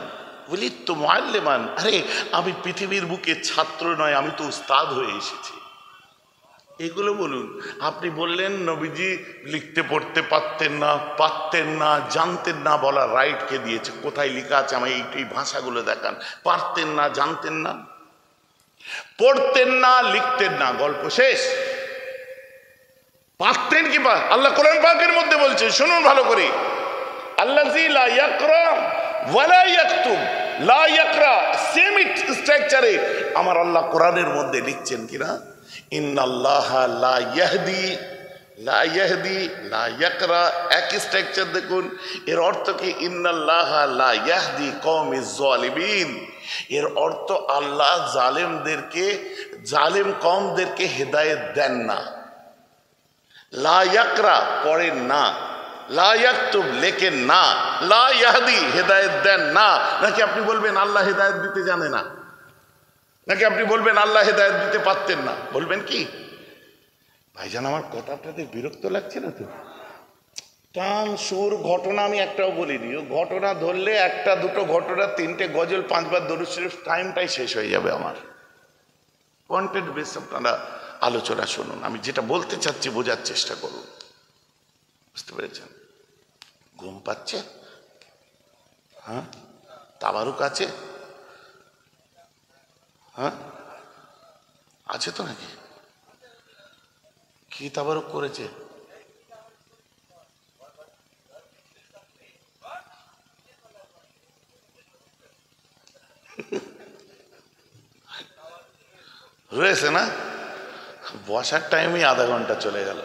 ওয়ালিদতু মুআল্লিমান। আরে আমি পৃথিবীর বুকে ছাত্র নয়, আমি তো উস্তাদ হয়ে এসেছি। এগুলো বলুন। আপনি বললেন নবীজি লিখতে পড়তে পারতেন না, জানতেন না, বলার রাইট কে দিয়েছে? কোথায় লেখা আছে? আমি এই ভাষাগুলো দেখান। পারতেন না, জানতেন না, পড়তেন না, লিখতেন না, গল্প শেষ। পারতেন কি? আল্লাহ কোরআন পাকের মধ্যে বলছে, শুনুন ভালো করে, আল্লাযী লা ইয়াকরা ওয়া লা ইয়াকতুব, লা ইয়াকরা সেম স্ট্রাকচারে আমার আল্লাহ কোরআনের মধ্যে লিখছেন কিনা, ইন্নাল্লাহা লা ইয়াহদি, লা ইয়াহদি, লা ইয়াকরা, এক স্ট্রাকচার দেখুন। এর অর্থ কি? ইন্নাল্লাহা লা ইয়াহদি কওমিজ জালিমিন। এর অর্থ আল্লাহ জালেমদেরকে, জালেম কওমদেরকে হেদায়েত দেন না। লা ইয়াকরা পড়েন না, লা ইয়াকতুব লেখেন না, লা ইয়াহদি হেদায়েত দেন না। নাকি আপনি বলবেন আল্লাহ হেদায়েত দিতে জানে না? নাকি আপনি বলবেন আল্লাহ হেদায়েত দিতে পারতেন না? বলবেন কি? ভাইজান আমার কথা আপনাদের বিরক্ত লাগছে না তো? টান সুর ঘটনা আমি একটাও বলিনি, ও ঘটনা ধরলে একটা দুটো ঘটনা, তিনটে গজল, 5 বার দরুদ শরীফ, টাইমটাই শেষ হয়ে যাবে আমার। কন্টেন্ট বেস আপনারা আলোচনা শুনুন, আমি যেটা বলতে চাচ্ছি বোঝার চেষ্টা করুন। বুঝতে পেরেছেন? ঘুম পাচ্ছে? হ্যাঁ, তাবারুক আছে? হ্যাঁ আছে তো নাকি? কি তাবারুক করেছে? রয়েছে না? বসার টাইমে আধা ঘন্টা চলে গেল।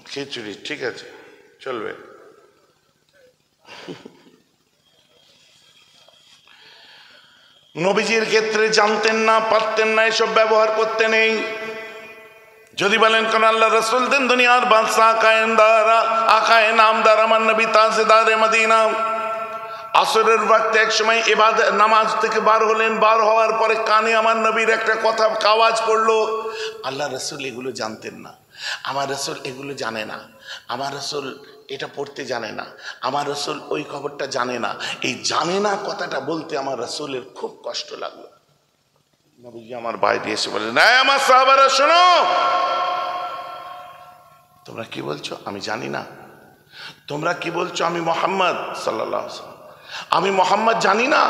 খিচুড়ি ঠিক আছে, চলবে। নবীজির ক্ষেত্রে জানতেন না, পারতেন না, এসব ব্যবহার করতে নেই। যদি বলেন কোন আল্লাহ রসুল দেন দুনিয়ার বাদশাহ আকায়ে নামদার আমার নবী তাজদারে মদিনা, আসরের ওয়াক্তে এক সময় ইবাদত নামাজ থেকে বার হলেন, বার হওয়ার পরে কানে আমার নবীর একটা কথা আওয়াজ পড়লো। আল্লাহ রসুল এগুলো জানতেন না, আমার রসুল এগুলো জানে না, আমার রসুল এটা পড়তে জানে না, আমার রসুল ওই খবরটা জানে না। এই জানে না কথাটা বলতে আমার রসুলের খুব কষ্ট লাগলো। নবীজি আমার বাইরে এসে বললেন, না আমার সাহাবারা শোনো, তোমরা কি বলছো আমি জানি না? তোমরা কি বলছো আমি মুহাম্মদ সাল্লাল্লাহু আলাইহি ওয়াসাল্লাম, আমি মুহাম্মদ জানি না?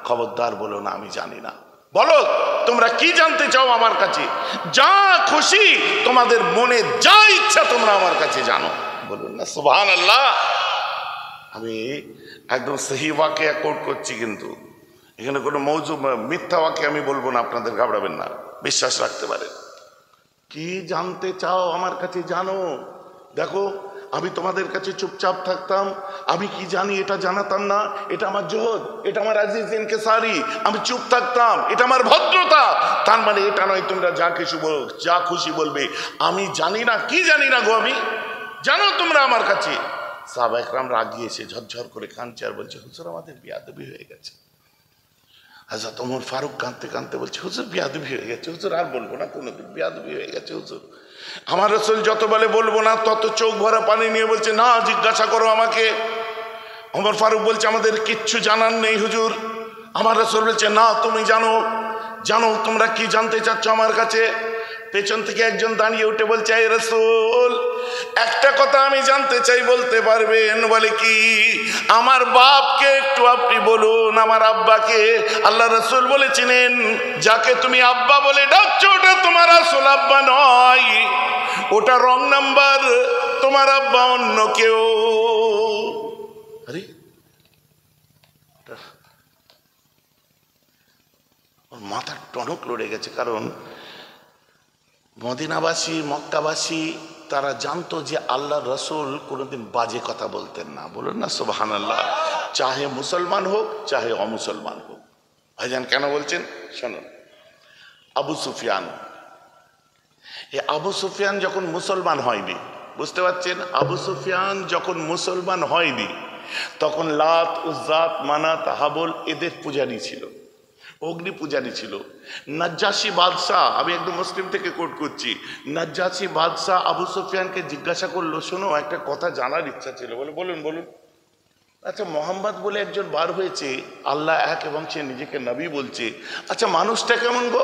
খবরদার বলো না আমি জানি না। বলো তোমরা কি জানতে চাও আমার কাছে, যা খুশি তোমাদের মনে যা ইচ্ছা তোমরা আমার কাছে জানো। বলুন না সুবহানাল্লাহ। আমি একদম সহি ওয়াকিয়া কোট করছি, কিন্তু এখানে কোনো মৌজু মিথ্যা ওয়াকিয়া আমি বলবো না, আপনাদের ঘাবড়াবেন না, বিশ্বাস রাখতে পারেন। কি জানতে চাও আমার কাছে জানো। দেখো আমি তোমাদের কাছে চুপচাপ থাকতাম, আমি কি জানি এটা জানাতাম না, এটা আমার জোহদ, এটা আমার আজিজ ইনকিসারি, আমি চুপ থাকতাম, এটা আমার ভদ্রতা। তার মানে এটা নয় তোমরা যা খুশি বলবে আমি জানি না। কি জানি না গো আমি, জানো তোমরা আমার কাছে। সাহাবা একরাম রাগিয়েছে, ঝরঝর করে কাঁদছে আর বলছে হুজুর আমাদের বিয়াদবি হয়ে গেছে। হযরত ওমর ফারুক কাঁদতে কাঁদতে বলছে হুজুর বিয়াদবি হয়ে গেছে, হুজুর আর বলবো না কোনোদিন, বিয়াদবি হয়ে গেছে হুজুর। আমার রাসূল যত বলে বলবো না, তত চোখ ভরা পানি নিয়ে বলছে না জিজ্ঞাসা করো আমাকে। ওমর ফারুক বলছে আমাদের কিচ্ছু জানার নেই হুজুর। আমার রাসূল বলছে না তুমি জানো, জানো তোমরা কি জানতে চাচ্ছ আমার কাছে। পেছন থেকে একজন দাঁড়িয়ে উঠে বলছে এই রাসূল একটা কথা আমি জানতে চাই, বলতে পারবেন? বলে কি? আমার বাপকে একটু আপনি বলুন, আমার আব্বাকে। আল্লাহ রাসূল বলেছিলেন যাকে তুমি আব্বা বলে ডাকছো ওটা তোমার আসল আব্বা নয়, ওটা রং নাম্বার, তোমার আব্বা অন্য কেউ। আরে ওর মাথার টনক লড়ে গেছে, কারণ মদিনাবাসী মক্কাবাসী তারা জানতো যে আল্লাহ রসুল কোনোদিন বাজে কথা বলতেন না। বলুন না সুবহানাল্লাহ। চাহে মুসলমান হোক চাহে অমুসলমান হোক। ভাইজান কেন বলছেন শুনুন। আবু সুফিয়ান, এই আবু সুফিয়ান যখন মুসলমান হয়নি, বুঝতে পারছেন, আবু সুফিয়ান যখন মুসলমান হয়নি তখন লাত উজ্জাত মানাত হাবল এদের পূজারী ছিল, অগ্নি পূজারী ছিল। নাজ্জাশী বাদশাহ, আমি একদম মুসলিম থেকে কোট করছি, নাজ্জাশী বাদশাহ আবু সুফিয়ানকে জিজ্ঞাসা করলো শোনো একটা কথা জানার ইচ্ছা ছিল। বলে বলুন বলুন। আচ্ছা মোহাম্মদ বলে একজন বার হয়েছে, আল্লাহ এক এবং সে নিজেকে নবী বলছে, আচ্ছা মানুষটা কেমন গো?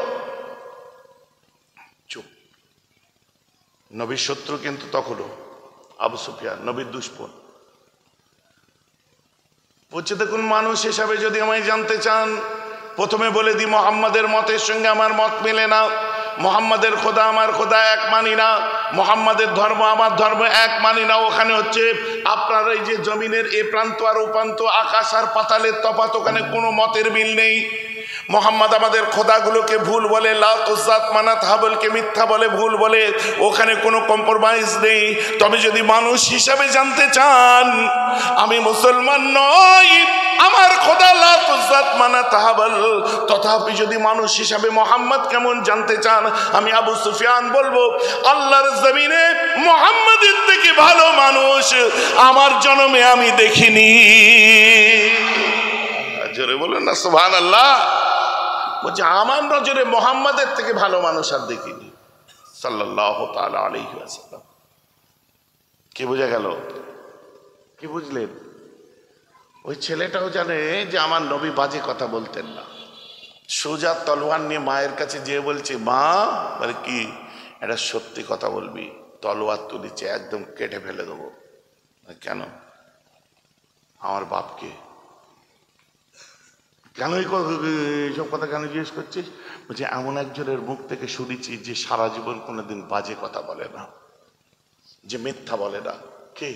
চুপ। নবীর শত্রু কিন্তু তখনও আবু সুফিয়ান, নবীর দুশমন। বলছে দেখুন মানুষ হিসাবে যদি আমায় জানতে চান, প্রথমে বলে দিই মোহাম্মদের মতের সঙ্গে আমার মত মেলে না। মোহাম্মদের খোদা আমার খোদা এক মানি না, মোহাম্মদের ধর্ম আমার ধর্ম এক মানি না। ওখানে হচ্ছে আপনার এই যে জমিনের এ প্রান্ত আর ও প্রান্ত, আকাশ আর পাতালের তফাৎ, ওখানে কোনো মতের মিল নেই। মোহাম্মদ আমাদের খোদাগুলোকে ভুল বলে, লাত উজ্জাত মানাত হাবলকে মিথ্যা বলে, ভুল বলে, ওখানে কোনো কম্প্রোমাইজ নেই। তবে যদি মানুষ হিসাবে জানতে চান আমি মুসলমান নই, আমার খোদা লাত উজ্জাত মানাত হাবল। তথাপি যদি মানুষ হিসাবে মোহাম্মদ কেমন জানতে চান, আমি আবু সুফিয়ান বলবো আল্লাহর জমিনে মোহাম্মদের থেকে ভালো মানুষ আমার জন্মে আমি দেখিনি। জোরে বলুন না সুবহানাল্লাহ। বলছে আমার নজরে মোহাম্মদের থেকে ভালো মানুষ আর দেখিনি। সাল্লাল্লাহু তাআলা আলাইহি ওয়াসাল্লাম। কি বোঝা গেল? কি বুঝলেন? ওই ছেলেটাও জানে যে আমার নবী বাজে কথা বলতেন না। সোজা তলোয়ার নিয়ে মায়ের কাছে যেয়ে বলছে, মা, বলে কি? এটা সত্যি কথা বলবি, তলোয়ার তুলিছে, একদম কেটে ফেলে দেবো। কেন? আমার বাপকে। কেন এইসব কথা কেন জিজ্ঞেস করছিস? বলছে এমন একজনের মুখ থেকে শুনেছি যে সারা জীবন কোনোদিন বাজে কথা বলে না, যে মিথ্যা বলে না। কে?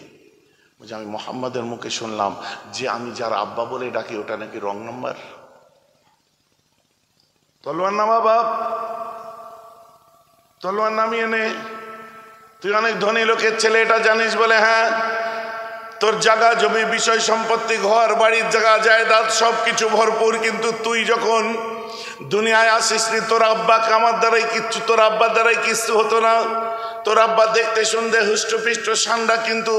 বলছে আমি মোহাম্মদের মুখে শুনলাম যে আমি যার আব্বা বলে ডাকি ওটা নাকি রং নাম্বার। তলোয়ার নামা বাপ, তলোয়ার নামিয়ে নে। তুই অনেক ধনী লোকের ছেলে, এটা জানিস বলে? হ্যাঁ, তোর জায়গা জমি, বিষয় সম্পত্তি, ঘর বাড়ির জায়গা জায়দাদ সবকিছু ভরপুর, কিন্তু তুই যখন দুনিয়ায় আসিস নি তোর আব্বাকে আমার দ্বারাই কিচ্ছু, তোর আব্বার দ্বারাই কিচ্ছু হতো না। তোর আব্বা দেখতে শুনতে হুষ্টপিষ্ট সান্ডা, কিন্তু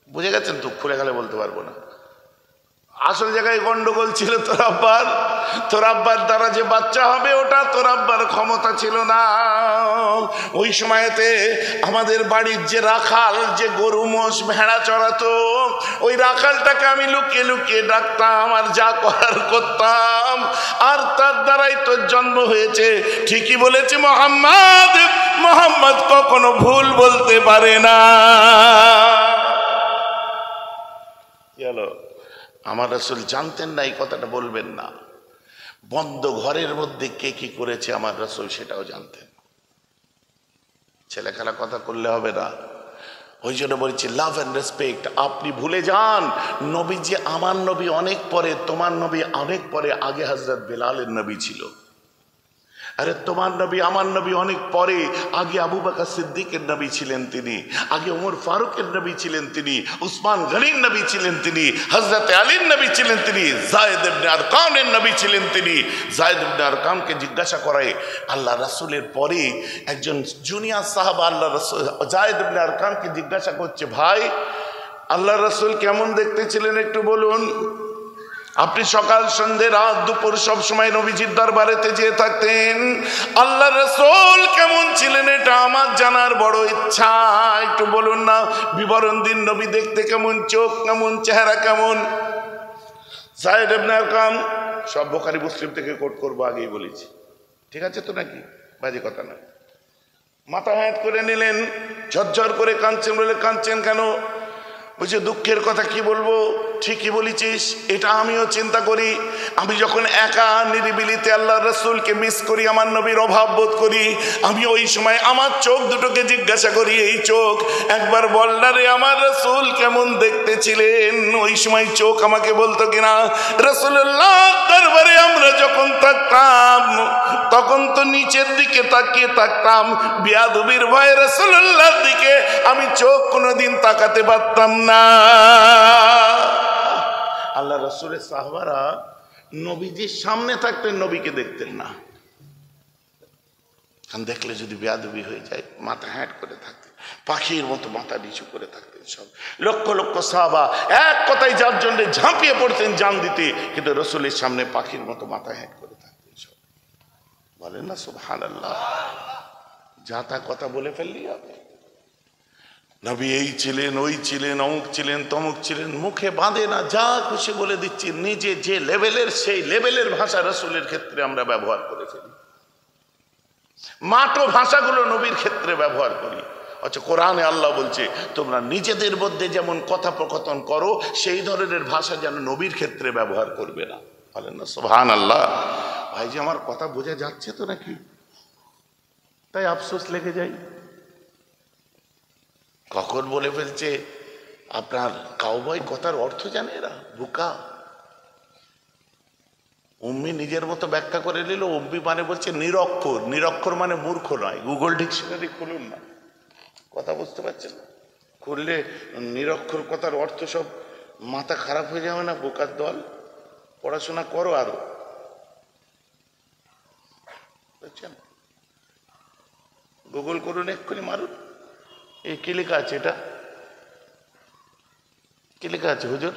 বুঝে গেছেন তো, খুলে গেলে বলতে পারবো না। আসল জায়গায় গন্ডগোল ছিল তোর আব্বার। তোর আব্বার দ্বারা যে বাচ্চা হবে ওটা তোর আব্বার ক্ষমতা ছিল না। ওই সময়তে আমাদের বাড়ির যে রাখাল, যে গরু মোষ ভেড়া চড়াতো, ওই রাখালটাকে আমি লুকিয়ে লুকিয়ে ডাকতাম আর যা করার করতাম, আর তার দ্বারাই তোর জন্ম হয়েছে। ঠিকই বলেছে মোহাম্মদ, মোহাম্মদ কখনো ভুল বলতে পারে না। চলো, আমার রাসূল জানতেন না এই কথাটা বলবেন না। বন্ধ ঘরের মধ্যে কে কি করেছে আমার রাসূল সেটাও জানতেন। ছেলে খেলা কথা করলে হবে না। ওই জন্য বলছি লাভ অ্যান্ড রেসপেক্ট। আপনি ভুলে যান নবী যে আমার নবী অনেক পরে, তোমার নবী অনেক পরে। আগে হযরত বেলালের নবী ছিল। আরে তোমার নবী আমার নবী অনেক পরে। আগে আবু বকর সিদ্দিকের নবী ছিলেন তিনি, আগে ওমর ফারুকের নবী ছিলেন তিনি, উসমান গনির নবী ছিলেন তিনি, হযরত আলীর নবী ছিলেন তিনি, যায়েদ ইবনে আরকামের নবী ছিলেন তিনি। যায়েদ ইবনে আরকামকে জিজ্ঞাসা করে আল্লাহ রাসূলের পরে একজন জুনিয়র সাহাবা আল্লাহ রাসূল যায়েদ ইবনে আরকামকে জিজ্ঞাসা করছে, ভাই আল্লাহ রাসূল কেমন দেখতে ছিলেন একটু বলুন। আপনি সকাল সন্ধ্যে রাত দুপুর সব সময় নবীজির দরবারেতে যেয়ে থাকতেন, আল্লাহ রাসূল কেমন ছিলেন এটা আমার জানার বড় ইচ্ছা, একটু বলুন না। বিবরণ দিন, নবী দেখতে কেমন, চোখ কেমন, চেহারা কেমন। যায়েদ ইবনে আরকাম, সব বুখারী মুসলিম থেকে কোট করবো, আগেই বলেছি, ঠিক আছে তো নাকি? বাজে কথা না। মাথা হ্যাঁট করে নিলেন, ঝরঝর করে কাঁদছেন। বলে কাঁদছেন কেন? বলছে দুঃখের কথা কি বলবো। ঠিকই বলেছিস, এটা আমিও চিন্তা করি। আমি যখন একা নিরিবিলিতে আল্লাহ রাসূলকে মিস করি, আমার নবীর অভাব বোধ করি, আমি ওই সময় আমার চোখ দুটোকে জিজ্ঞাসা করি, এই চোখ একবার বল না রে আমার রাসূল কেমন দেখতে ছিলেন। ওই সময় চোখ আমাকে বলতো কিনা, রাসূলুল্লাহ দরবারে আমরা যখন থাকতাম তখন তো নিচের দিকে তাকিয়ে থাকতাম, বেয়াদবির ভয়ে রাসূলুল্লাহর দিকে আমি চোখ কোনোদিন তাকাতে পারতাম না। আল্লাহ রাসূলের সাহাবারা নবীজির সামনে থাকতেন, নবীকে দেখতেন না। কারণ দেখলে যদি বেয়াদবি হয়ে যায় মাথা হ্যাট করে থাকতেন, পাখির মতো মাথা নিচু করে থাকতেন। সব লক্ষ লক্ষ সাহাবা এক কথায় যার জন্য ঝাঁপিয়ে পড়তেন জান দিতে, কিন্তু রাসূলের সামনে পাখির মতো মাথা হ্যাট করে থাকতেন। সব বলেন না সুবহানাল্লাহ। যা তা কথা বলে ফেললেই হবে। নবী এই ছিলেন, ওই ছিলেন, অমুক ছিলেন, তমুক ছিলেন, মুখে বাঁধে না, যা খুশি বলে দিচ্ছি। নিজে যে লেভেলের সেই লেভেলের ভাষা রাসূলের ক্ষেত্রে আমরা ব্যবহার করে ফেলি। মাটো ভাষাগুলো নবীর ক্ষেত্রে ব্যবহার করি। আচ্ছা, কোরআনে আল্লাহ বলছে তোমরা নিজেদের মধ্যে যেমন কথোপকথন করো সেই ধরনের ভাষা যেন নবীর ক্ষেত্রে ব্যবহার করবে না। বলেন না সুবহানাল্লাহ। ভাই যে আমার কথা বোঝা যাচ্ছে তো নাকি? তাই আফসোস লেগে যায়। কখন বলে ফেলছে আপনার কাউবয় কথার অর্থ জানে এরা, বোকা। উম্মি নিজের মতো ব্যাখ্যা করে নিল। উম্মি মানে বলছে নিরক্ষর, নিরক্ষর মানে মূর্খ নয়। গুগল ডিকশনারি খুলুন না, কথা বুঝতে পারছেন? খুললে নিরক্ষর কথার অর্থ সব মাথা খারাপ হয়ে যাবে না? বোকার দল, পড়াশোনা করো আরো, বুঝছেন? গুগল করুন, এক্ষুনি মারুন। এই কি লেখা আছে? এটা কি লেখা আছে হুজুর?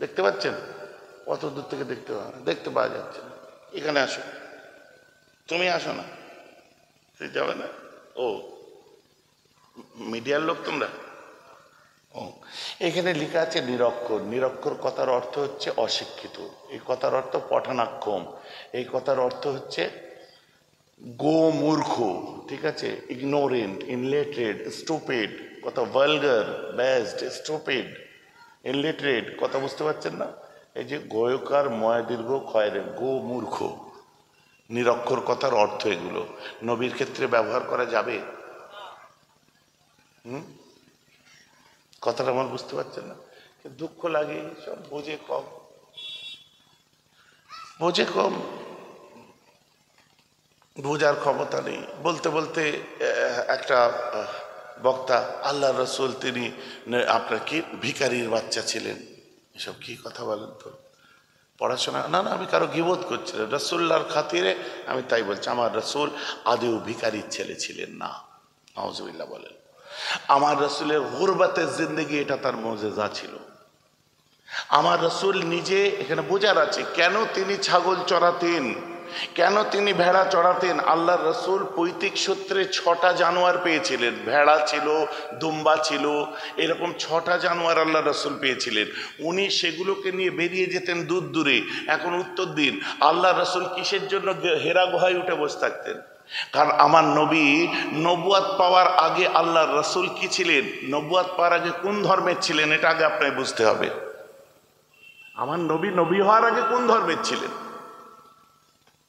দেখতে পাচ্ছেন? কত দূর থেকে দেখতে পাওয়া যাচ্ছে না। এখানে আসো, তুমি আসো না, তুই যাবে না? ও মিডিয়ার লোক তোমরা? ও, এখানে লেখা আছে নিরক্ষর। নিরক্ষর কথার অর্থ হচ্ছে অশিক্ষিত। এই কথার অর্থ পঠানাক্ষম। এই কথার অর্থ হচ্ছে গো মূর্খ, ঠিক আছে, ইগনোরেন্ট, ইনলিটারেট, স্টুপিড, কথা ভালগার, ব্যাস্ট, স্টুপিড, ইনলিটারেট, কথা বুঝতে পারছেন না? এই যে গয়কার ময় দীর্ঘ ক্ষয়ের গো মূর্খ, নিরক্ষর কথার অর্থ এগুলো। নবীর ক্ষেত্রে ব্যবহার করা যাবে? কথাটা আমার বুঝতে পারছেন না? দুঃখ লাগে, সব বোঝে কম, বোঝে কম, বোঝার ক্ষমতা নেই। বলতে বলতে একটা বক্তা, আল্লাহ রসুল তিনি আপনার কি ভিখারির বাচ্চা ছিলেন। এসব কি কথা বলেন তো? পড়াশোনা না, না আমি কারো গীবত করছি না, রসুল্লাহর খাতিরে আমি তাই বলছি। আমার রসুল আদেও ভিখারির ছেলে ছিলেন না, নাউজুবিল্লাহ বলেন। আমার রসুলের গুরবাতের জিন্দেগি, এটা তার মুজিজা ছিল। আমার রসুল নিজে, এখানে বোঝার আছে কেন তিনি ছাগল চড়াতেন, কেন তিনি ভেড়া চড়াতেন। আল্লাহর রসুল পৈতৃক সূত্রে 6টা জানোয়ার পেয়েছিলেন। ভেড়া ছিল, দুম্বা ছিল, এরকম 6টা জানোয়ার আল্লাহ রসুল পেয়েছিলেন। উনি সেগুলোকে নিয়ে বেরিয়ে যেতেন দূর দূরে। এখন উত্তর দিন, আল্লাহ রসুল কিসের জন্য হেরা গুহায় উঠে বসে থাকতেন? কারণ আমার নবী নবুয়াত পাওয়ার আগে আল্লাহর রসুল কি ছিলেন, নবুয়াত পাওয়ার আগে কোন ধর্মের ছিলেন, এটা আগে আপনাকে বুঝতে হবে। আমার নবী নবী হওয়ার আগে কোন ধর্মের ছিলেন?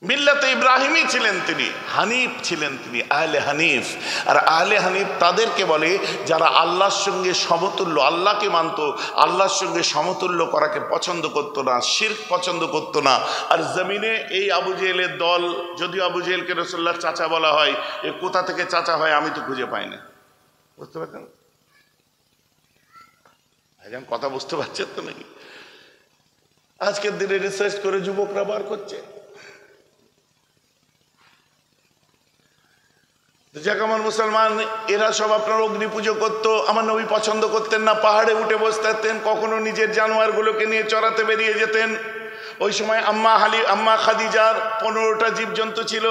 মিল্লাতে ইব্রাহিমই ছিলেন, তিনি হানিফ ছিলেন, তিনি আহলে হানিফ। আর আহলে হানিফ তাদেরকে বলে যারা আল্লাহর সঙ্গে সমতুল্য, আল্লাহকে মানত, আল্লাহর সঙ্গে সমতুল্য করাকে পছন্দ করতো না, শিরক পছন্দ করতো না। আর জমিনে এই আবু জেহেলের দল, যদিও আবু জেহেলকে রাসূলুল্লাহর চাচা বলা হয়, এ কোথা থেকে চাচা হয় আমি তো খুঁজে পাই না। বুঝতে পারছেন ভাইজান? কথা বুঝতে পারছেন তো নাকি? আজকের দিনে রিসার্চ করে যুবকরা বার করছে। যাক আমার মুসলমান, এরা সব আপনার অগ্নি পুজো করতো। আমার নবী পছন্দ করতেন না, পাহাড়ে উঠে বসে থাকতেন, কখনো নিজের জানোয়ারগুলোকে নিয়ে চড়াতে বেরিয়ে যেতেন। ওই সময় আম্মা খাদিজার 15টা জীবজন্তু ছিল।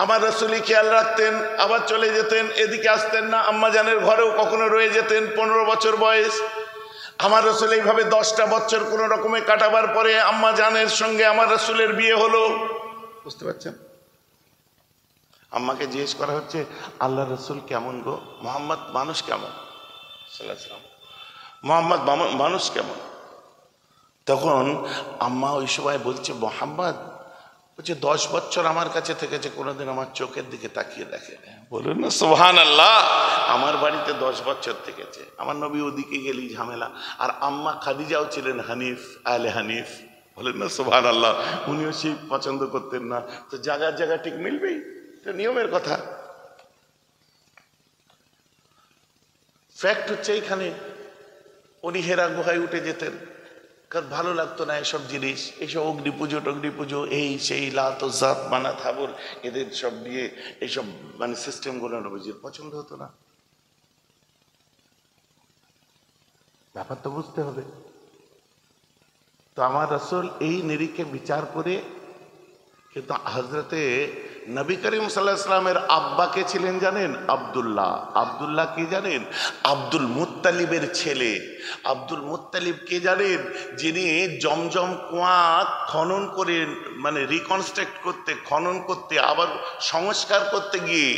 আমার রাসূলই খেয়াল রাখতেন, আবার চলে যেতেন, এদিকে আসতেন না। আম্মা জানের ঘরেও কখনো রয়ে যেতেন। 15 বছর বয়স আমার রাসূল এইভাবে 10টা বছর কোনো রকমে কাটাবার পরে আম্মা জানের সঙ্গে আমার রাসূলের বিয়ে হলো। বুঝতে পারছেন? আম্মাকে জিজ্ঞেস করা হচ্ছে, আল্লাহ রসুল কেমন গো? মোহাম্মদ মানুষ কেমন? মোহাম্মদ মানুষ কেমন? তখন আম্মা ওই সময় বলছে, মোহাম্মদ বলছে 10 বছর আমার কাছে থেকেছে, কোনোদিন আমার চোখের দিকে তাকিয়ে দেখে। বলুন না সুবহানাল্লাহ। আমার বাড়িতে 10 বছর থেকেছে। আমার নবী ওদিকে গেলেই ঝামেলা। আর আম্মা খাদিজাও ছিলেন হানিফ, আহলে হানিফ। বলেন না সুবহানাল্লাহ। উনিও সেই পছন্দ করতেন না। তো জায়গার জায়গা ঠিক মিলবেই, এটা নিয়মের কথা। ফ্যাক্ট হচ্ছে এইখানে উনি হেরা গুহায় উঠে যেতেন, কারণ ভালো লাগতো না এসব জিনিস, এইসব অগ্নি পুজো টগ্নি পুজো, এই সেই লাত ও জাত মানা থাবর, এদের সব দিয়ে এইসব মানে সিস্টেমগুলো নবীজির পছন্দ হতো না। ব্যাপার তো বুঝতে হবে। তো আমার রাসূল এই নিরিখে বিচার করে, কিন্তু হজরতে নবী করিম সাল্লাল্লাহু আলাইহি ওয়াসাল্লামের আব্বাকে ছিলেন জানেন? আব্দুল্লাহ। আব্দুল্লাহ কি জানেন? আব্দুল মুত্তালিবের ছেলে। আব্দুল মুত্তালিব কে জানেন? যিনি জমজম কুয়া খনন করে, মানে রিকনস্ট্রাক্ট করতে, খনন করতে, আবার সংস্কার করতে গিয়ে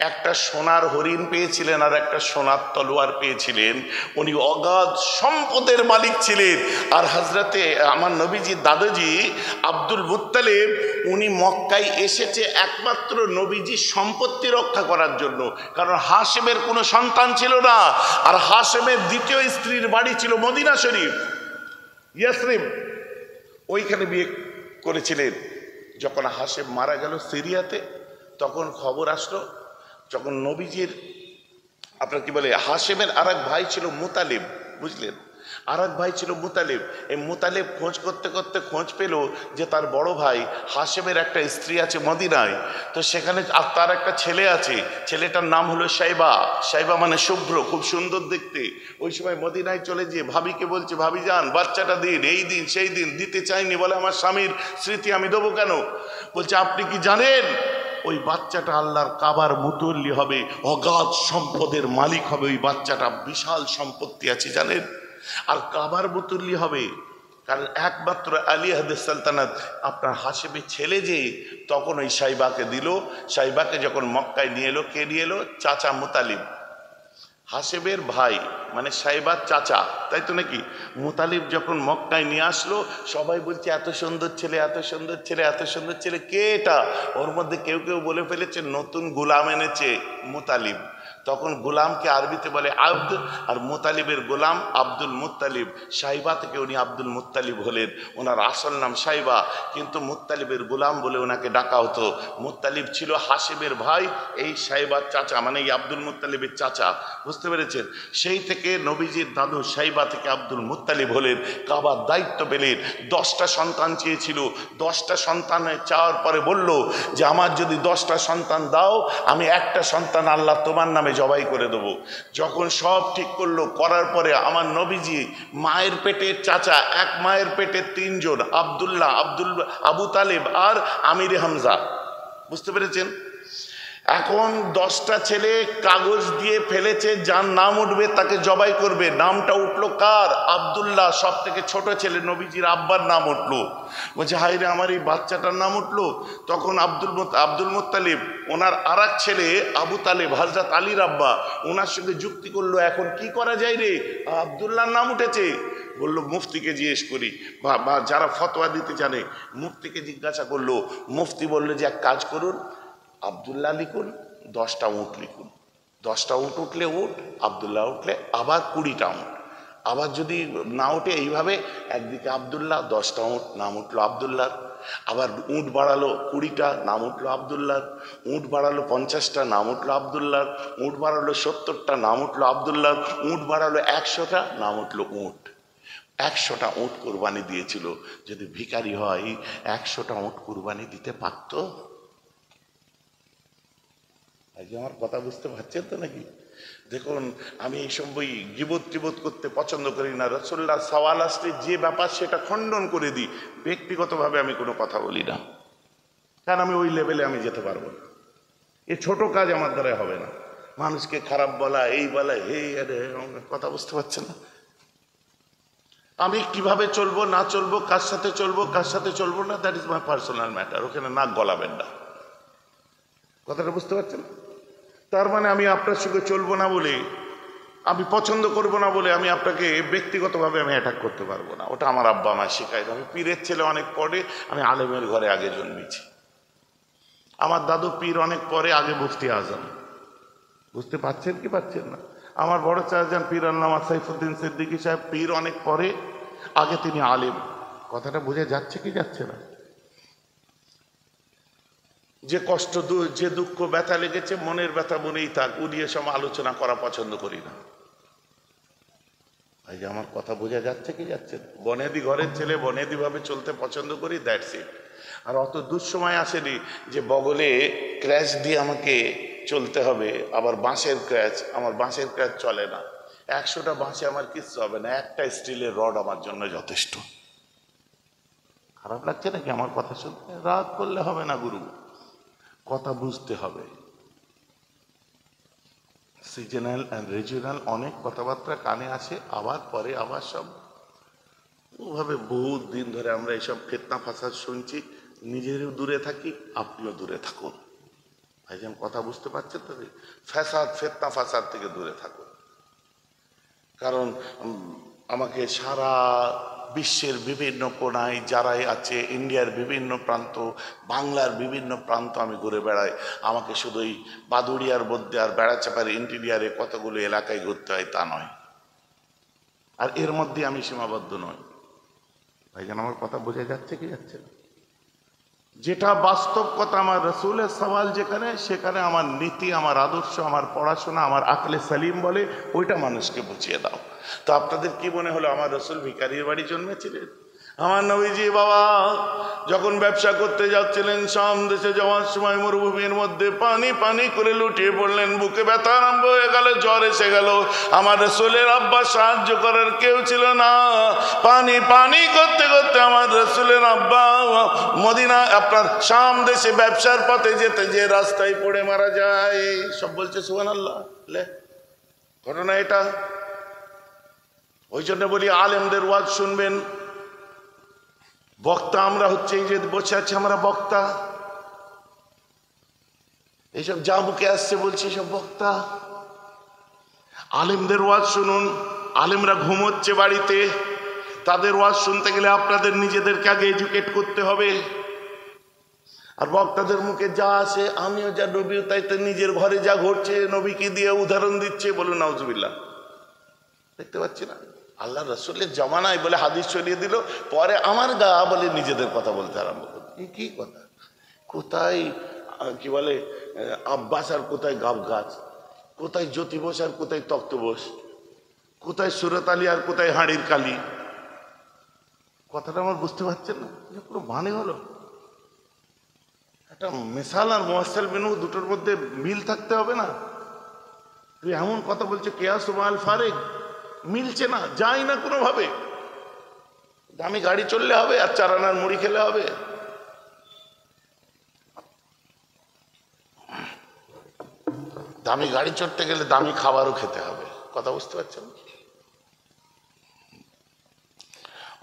একটা সোনার হরিণ পেয়েছিলেন আর একটা সোনার তলোয়ার পেয়েছিলেন। উনি অগাধ সম্পদের মালিক ছিলেন। আর হজরতে আমার নবীজির দাদাজি আব্দুল মুত্তালিব, উনি মক্কায় এসেছে একমাত্র নবীজির সম্পত্তি রক্ষা করার জন্য। কারণ হাশেমের কোনো সন্তান ছিল না। আর হাশেমের দ্বিতীয় স্ত্রীর বাড়ি ছিল মদিনা শরীফ, ইয়াসরিব, ওইখানে বিয়ে করেছিলেন। যখন হাশেম মারা গেল সিরিয়াতে, তখন খবর আসলো, যখন নবীজির আপনার কি বলে হাশেমের আর এক ভাই ছিল মুতালিব, বুঝলেন? আর এক ভাই ছিল মুতালিব। এই মুতালিব খোঁজ করতে করতে খোঁজ পেল যে তার বড় ভাই হাশেমের একটা স্ত্রী আছে মদিনায়, তো সেখানে আর তার একটা ছেলে আছে, ছেলেটার নাম হলো সাইবা। সাইবা মানে শুভ্র, খুব সুন্দর দেখতে। ওই সময় মদিনায় চলে গিয়ে ভাবিকে বলছে, ভাবি যান বাচ্চাটা দিন, এই দিন সেই দিন। দিতে চাইনি, বলে আমার স্বামীর স্মৃতি আমি দেবো কেন? বলছে আপনি কি জানেন ওই বাচ্চাটা আল্লাহর কাবার মুতল্লি হবে, অগাধ সম্পদের মালিক হবে। ওই বাচ্চাটা বিশাল সম্পত্তি আছে জানেন, আর কাবার মুতল্লি হবে। কারণ একমাত্র আলী হাদিস সালতানাত আপনার হাসেমের ছেলে যে তখন ওই সাইবাকে দিল। সাইবাকে যখন মক্কায় নিয়ে এলো, কে নিয়ে এলো? চাচা মুতালিব, হাসেবের ভাই, মানে সাইবার চাচা, তাই তো নাকি? মুতালিব যখন মক্কায় নিয়ে আসলো, সবাই বলছে এত সুন্দর ছেলে, এত সুন্দর ছেলে, এত সুন্দর ছেলে। কে এটা? ওর মধ্যে কেউ কেউ বলে ফেলেছে নতুন গোলাম এনেছে মুতালিব। তখন গোলামকে আরবিতে বলে আব্দ, আর মুতালিবের গোলাম আব্দুল মুত্তালিব। সাইবা থেকে উনি আব্দুল মুত্তালিব হলেন। ওনার আসল নাম সাইবা, কিন্তু মুত্তালিবের গোলাম বলে ওনাকে ডাকা হতো। মুত্তালিব ছিল হাসেবের ভাই, এই সাইবার চাচা, মানে এই আব্দুল মুত্তালিবের চাচা, বুঝতে পেরেছেন? সেই থেকে নবীজির দাদু সাইবা থেকে আব্দুল মুত্তালিব হলেন, কাবার দায়িত্ব পেলেন। 10টা সন্তান চেয়েছিল। 10টা সন্তান চাওয়ার পরে বলল যে আমার যদি 10টা সন্তান দাও, আমি একটা সন্তান আল্লাহ তোমার নামে জবাই করে দেবো। যখন সব ঠিক করলো, করার পরে আমার নবীজি মায়ের পেটের চাচা, এক মায়ের পেটের 3 জন, আব্দুল্লাহ, আবু তালেব আর আমির হামজা, বুঝতে পেরেছেন? এখন 10টা ছেলে কাগজ দিয়ে ফেলেছে, যার নাম উঠবে তাকে জবাই করবে। নামটা উঠলো কার? আব্দুল্লাহ, সব থেকে ছোট ছেলে, নবীজির আব্বার নাম উঠলো। বলছে হাই রে, আমার এই বাচ্চাটার নাম উঠলো। তখন আব্দুল মুত্তালিব, ওনার আর এক ছেলে আবু তালেব, হযরত আলীর আব্বা, ওনার সঙ্গে যুক্তি করলো, এখন কি করা যায় রে, আব্দুল্লাহর নাম উঠেছে। বললো মুফতিকে জিজ্ঞেস করি, বা যারা ফতোয়া দিতে জানে, মুফতিকে জিজ্ঞাসা করলো। মুফতি বললো যে এক কাজ করুন, আব্দুল্লাহ লিখুন, 10টা উট লিখুন। 10টা উট উঠলে উট, আব্দুল্লাহ উঠলে আবার 20টা উট। আবার যদি না উঠে, এইভাবে একদিকে আব্দুল্লাহ, 10টা উট, নাম উঠলো আব্দুল্লাহ। আবার উট বাড়ালো 20টা, নাম উঠলো আব্দুল্লাহ। উট বাড়ালো 50টা, নাম উঠলো আব্দুল্লাহ। উট বাড়ালো 70টা, নাম উঠলো আব্দুল্লাহ। উট বাড়ালো 100টা, নাম উঠলো উট। 100টা উট কুরবানি দিয়েছিল। যদি ভিখারি হয় 100টা উট কুরবানি দিতে পারত? আমার কথা বুঝতে পারছেন তো নাকি? দেখুন, আমি এইসব বই গিবত টিবত করতে পছন্দ করি না। রাসূলুল্লাহ সওয়াল আসলে যে ব্যাপার সেটা খণ্ডন করে দিই। ব্যক্তিগতভাবে আমি কোনো কথা বলি না, কারণ আমি ওই লেভেলে আমি যেতে পারবো না। এ ছোট কাজ আমার দ্বারা হবে না। মানুষকে খারাপ বলা, এই বলা, এই আরে, কথা বুঝতে পারছেন না? আমি কিভাবে চলবো না চলবো, কার সাথে চলবো কার সাথে চলবো না, that is my personal matter. ওখানে নাক গলাবেন না, কথাটা বুঝতে পারছেন? তার মানে আমি আপনার সঙ্গে চলবো না বলে, আমি পছন্দ করব না বলে আমি আপনাকে ব্যক্তিগতভাবে আমি অ্যাটাক করতে পারবো না। ওটা আমার আব্বা আমার শেখায়। আমি পীরের ছেলে অনেক পরে, আমি আলেমের ঘরে আগে জন্মেছি। আমার দাদু পীর অনেক পরে, আগে মুফতি আজম। বুঝতে পারছেন কি পারছেন না? আমার বড় চাচাজান পীর আল্লামা সাইফুদ্দিন সিদ্দিকী সাহেব পীর অনেক পরে, আগে তিনি আলেম। কথাটা বুঝে যাচ্ছে কি যাচ্ছে না? যে কষ্ট, যে দুঃখ ব্যথা লেগেছে, মনের ব্যথা মনেই থাক, উড়িয়ে সব আলোচনা করা পছন্দ করি না। ভাই, আমার কথা বোঝা যাচ্ছে কি যাচ্ছে না? বনেদি ঘরের ছেলে, বনেদি ভাবে চলতে পছন্দ করি, দ্যাটস ইট। আর অত দুঃসময় আসেনি যে বগলে ক্র্যাচ দিয়ে আমাকে চলতে হবে, আবার বাঁশের ক্র্যাচ। আমার বাঁশের ক্র্যাচ চলে না। 100টা বাঁশে আমার কিচ্ছু হবে না, একটা স্টিলের রড আমার জন্য যথেষ্ট। খারাপ লাগছে নাকি আমার কথা শুনতে? রাগ করলে হবে না গুরু, কথা বুঝতে হবে। সিজনাল অ্যান্ড রিজিওনাল অনেক কথাবার্তা কানে আসে, আবার পরে আবার সব ওভাবে বহুত দিন ধরে আমরা এইসব ফিতনা ফাসাদ শুনছি। নিজেরও দূরে থাকি, আপনিও দূরে থাকুন। ভাইজান কথা বুঝতে পারছেন তো? ফ্যাসাদ, ফিতনা ফাসাদ থেকে দূরে থাকুন। কারণ আমাকে সারা বিশ্বের বিভিন্ন কোণায় যারাই আছে, ইন্ডিয়ার বিভিন্ন প্রান্ত, বাংলার বিভিন্ন প্রান্ত আমি ঘুরে বেড়াই। আমাকে শুধু ওই বাদুড়িয়ার মধ্যে আর বেড়াচাপার ইন্টিরিয়ারে কতগুলো এলাকায় ঘুরতে হয় তা নয়, আর এর মধ্যে আমি সীমাবদ্ধ নই। ভাইজান আমার কথা বোঝা যাচ্ছে কি যাচ্ছে না? যেটা বাস্তব কথা, আমার রসুলের সওয়াল যেখানে, সেখানে আমার নীতি, আমার আদর্শ, আমার পড়াশোনা, আমার আকলে সালিম বলে, ওইটা মানুষকে বুঝিয়ে দাও। তো আপনাদের কি মনে হলো আমার রসুল ভিখারির বাড়ি জন্মেছিলেন? আমার নবীজি বাবা যখন ব্যবসা করতে যাচ্ছিলেন, শাম দেশে যাওয়ার সময় মরুভূমির মধ্যে পানি পানি করে লুটিয়ে পড়লেন, বুকে ব্যথা আরম্ভ হয়ে গেল, জ্বর এসে গেল। আমার রাসূলের আব্বা সাহায্য করার কেউ ছিল না। পানি পানি করতে করতে আমার রাসূলের আব্বা মদিনা আপনার শাম দেশে ব্যবসার পথে যেতে যে রাস্তায় পড়ে মারা যায়। সব বলছে সুবহানাল্লাহ। ঘটনা এটা। ওই জন্য বলি আলেমদের ওয়াজ শুনবেন। বক্তা আমরা হচ্ছে, এই যে বসে আছে আমরা বক্তা, এইসব যা বুকে আসছে বলছি সব বক্তা। আলেমদের ওয়াজ শুনুন। আলেমরা ঘুমোচ্ছে বাড়িতে, তাদের ওয়াজ শুনতে গেলে আপনাদের নিজেদেরকে আগে এডুকেট করতে হবে। আর বক্তাদের মুখে যা আসে, আমিও যা নবীও তাই, তো নিজের ঘরে যা ঘটছে নবীকে দিয়ে উদাহরণ দিচ্ছে। বলুন নাউজুবিল্লাহ। দেখতে পাচ্ছি না আল্লাহ রসুলের জমানায় বলে হাদিস ছড়িয়ে দিল, পরে আমার গা বলে নিজেদের কথা বলতে আরম্ভ করল। কি কথা? কোথায় কি বলে আব্বাস আর কোথায় গাব গাছ, কোথায় জ্যোতি বোস আর কোথায় তক্ত বোস, কোথায় সুরত আলী আর কোথায় হাঁড়ির কালি। কথাটা আমার বুঝতে পারছেন না? পুরো মানে হলো একটা মেসাল আর মোয়াসাল বিনু দুটোর মধ্যে মিল থাকতে হবে না? তুই এমন কথা বলছে কিয়াস মাল ফারেক, মিলছে না, যাই না কোনোভাবে। দামি গাড়ি চললে হবে আর 4 আনার মুড়ি খেলে হবে? দামি গাড়ি চড়তে গেলে দামি খাবারও খেতে হবে। কথা বুঝতে পারছেন?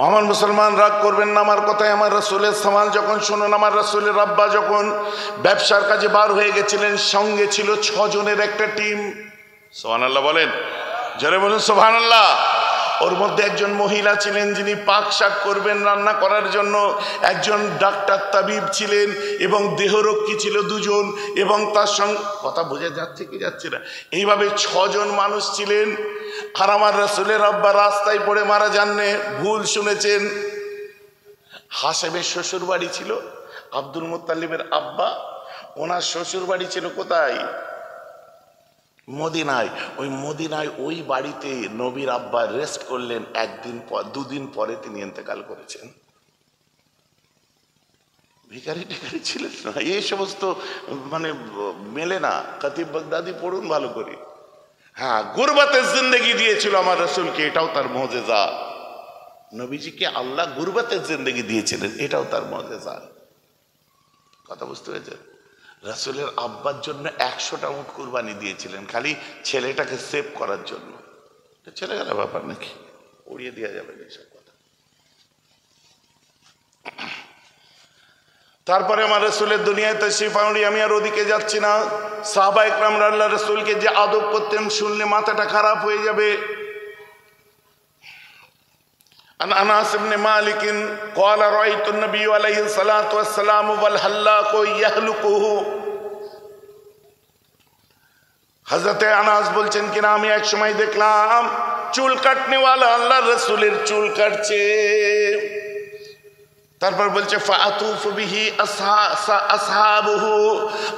আমার মুসলমান রাগ করবেন না আমার কথায়। আমার রাসূলের সামাল যখন শুনুন, আমার রাসূলের আব্বা যখন ব্যবসার কাজে বার হয়ে গেছিলেন, সঙ্গে ছিল 6 জনের একটা টিম। সুবহানাল্লাহ বলেন, জোরে বলুন সুবহানাল্লাহ। ওর মধ্যে একজন মহিলা ছিলেন যিনি পাক শাক করবেন রান্না করার জন্য, একজন ডাক্তার তাবিব ছিলেন এবং দেহরক্ষী ছিল 2 জন, এবং তার সঙ্গে কথা বোঝা যাচ্ছে কি যাচ্ছে না, এইভাবে 6 জন মানুষ ছিলেন। আর আমার রাসূলের আব্বা রাস্তায় পড়ে মারা যাননি, ভুল শুনেছেন। হাসেমের শ্বশুর বাড়ি ছিল, আব্দুল মুত্তালিবের আব্বা, ওনার শ্বশুর বাড়ি ছিল কোথায়? মদিনায়। ওই মদিনায় ওই বাড়িতে নবীর আব্বা রেস্ট করলেন। 2 দিন পরে তিনি ইন্তেকাল করেছেন। ভিখারি টিখারি ছিলেন না, এই সমস্ত মানে মেলে না। খতিব বাগদাদি পড়ুন ভালো করে। হ্যাঁ, গুরবাতের জিন্দেগি দিয়েছিল আমার রাসূলকে, এটাও তার মুজিজা। নবীজিকে আল্লাহ গুরবাতের জিন্দেগি দিয়েছিলেন, এটাও তার মুজিজা। কথা বুঝতে পেরেছেন? রাসূলের আব্বার জন্য 100টা উট কুরবানি দিয়েছিলেন, খালি ছেলেটাকে সেভ করার জন্য। ছেলে গেলে ব্যাপার নাকি, উড়িয়ে দেওয়া যাবে এইসব কথা। তারপরে আমার রাসূলের দুনিয়ায় তাশরীফ আনলি, আমি আর ওদিকে যাচ্ছি না। সাহাবা ইকরামরা আল্লাহ রাসূলকে যে আদব করতেন, শুনলে মাথাটা খারাপ হয়ে যাবে। আনাস ইবনে মালিক قال رأيت النبي عليه الصلاة والسلام والحلاق يهلكه। হযরতে আনাস বলছেন কিনা, আমি এক সময় দেখলাম চুল কাটনেওয়ালা আল্লাহ রাসূলের চুল কাটছে। তারপর বলছে ফাআতুফু বিহি আসহাবুহু,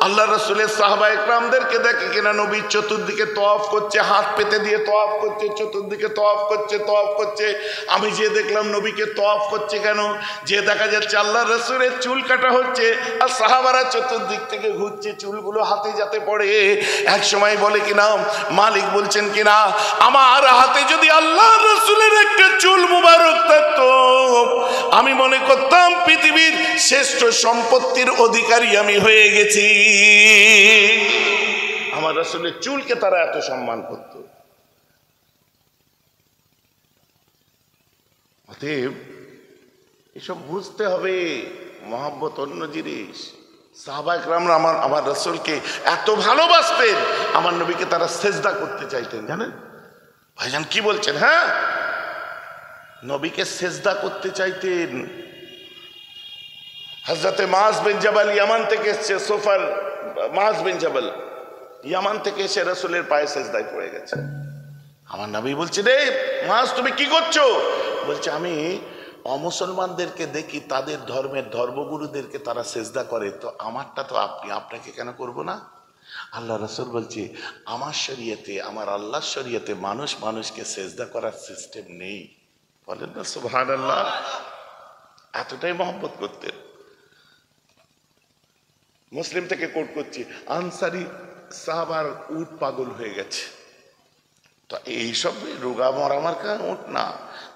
আল্লাহ রাসূলের সাহাবা ইকরামদেরকে দেখে কিনা নবী চতুর্দিকে তওয়াফ করছে, হাত পেতে দিয়ে তওয়াফ করছে, চতুর্দিকে তওয়াফ করছে, তওয়াফ করছে। আমি যে দেখলাম নবীকে তওয়াফ করছে কেন, যে দেখা যাচ্ছে আল্লাহ রাসূলের চুল কাটা হচ্ছে আর সাহাবারা চতুর্দিক থেকে ঘুরছে, চুলগুলো হাতে যাতে পড়ে। এক সময় বলে কিনা, মালিক বলছেন কিনা, আমার হাতে যদি আল্লাহ রাসূলের একটা চুল মুবারক থাকতো, আমি মনে করতাম পৃথিবীর শ্রেষ্ঠ সম্পত্তির অধিকারী আমি হয়ে গেছি। আমার রাসূলের চুলকে তারা এত সম্মান করত। অতএব এসব বুঝতে হবে, মহব্বত অন্য জিনিস। সাহাবা ইকরামরা আমার রাসূলকে এত ভালোবাসতেন, আমার নবীকে তারা সেজদা করতে চাইতেন। জানেন ভাইজান কি বলছেন? হ্যাঁ, নবীকে সেজদা করতে চাইতেন। হযরতে মাআজ বিন জাবাল ইয়ামান থেকে এসেছে, সোফার মাআজ বিন জাবাল ইয়ামান থেকে এসে রাসূলের পায়ে সেজদায় পড়ে গেছে। আমার নবী বলছে, রে মাআজ তুমি কি করছো? বলছে, আমি অমুসলমানদেরকে দেখি তাদের ধর্মের ধর্মগুরুদেরকে তারা সেজদা করে, তো আমারটা তো আপনাকে কেন করব না? আল্লাহ রাসূল বলছে, আমার শরীয়তে, আমার আল্লাহর শরীয়তে মানুষ মানুষকে সেজদা করার সিস্টেম নেই। বলেন না সুবহানাল্লাহ। এতটাই মহব্বত করতেন। মুসলিম থেকে কোট করছি, আনসারি সাহাবার উট পাগল হয়ে গেছে। তো এইসব রোগা মরা মার্কা উট না,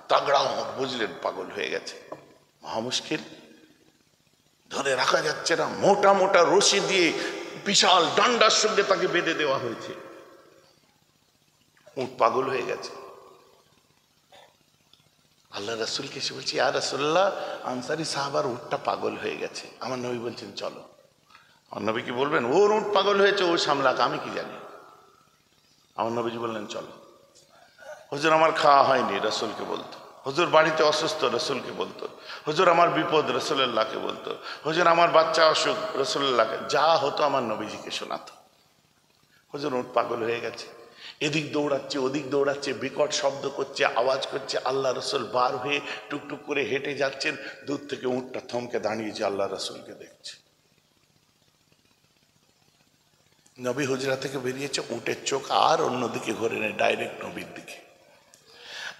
তাগড়া উট, বুঝলেন, পাগল হয়ে গেছে, মহা মুশকিল, ধরে রাখা যাচ্ছে না। মোটা মোটা রশি দিয়ে বিশাল ডান্ডার সঙ্গে তাকে বেঁধে দেওয়া হয়েছে, উট পাগল হয়ে গেছে। আল্লাহ রাসূলকে এসে বলছি, ইয়া রাসূলুল্লাহ, আনসারি সাহাবার উটটা পাগল হয়ে গেছে। আমার নবী বলছেন চলো। আমার নবী কি বলবেন ওর উট পাগল হয়েছে, ও সামলাক, আমি কি জানি? আমার নবীজি বললেন চলো। হুজুর আমার খাওয়া হয়নি, রাসূলকে বলতো। হুজুর বাড়িতে অসুস্থ, রাসূলকে বলতো। হুজুর আমার বিপদ, রাসূলুল্লাহকে বলতো। হুজুর আমার বাচ্চা অসুখ, রাসূলুল্লাহকে, যা হতো আমার নবীজিকে শোনাতো। হুজুর উট পাগল হয়ে গেছে, এদিক দৌড়াচ্ছে ওদিক দৌড়াচ্ছে, বিকট শব্দ করছে, আওয়াজ করছে। আল্লাহ রসুল বার হয়ে টুকটুক করে হেঁটে যাচ্ছেন, দূর থেকে উটটা থমকে দাঁড়িয়েছে, আল্লাহ রসুলকে দেখছে। নবী হুজরা থেকে বেরিয়েছে, উটের চোখ আর অন্যদিকে ঘুরে নেই, ডাইরেক্ট নবীর দিকে।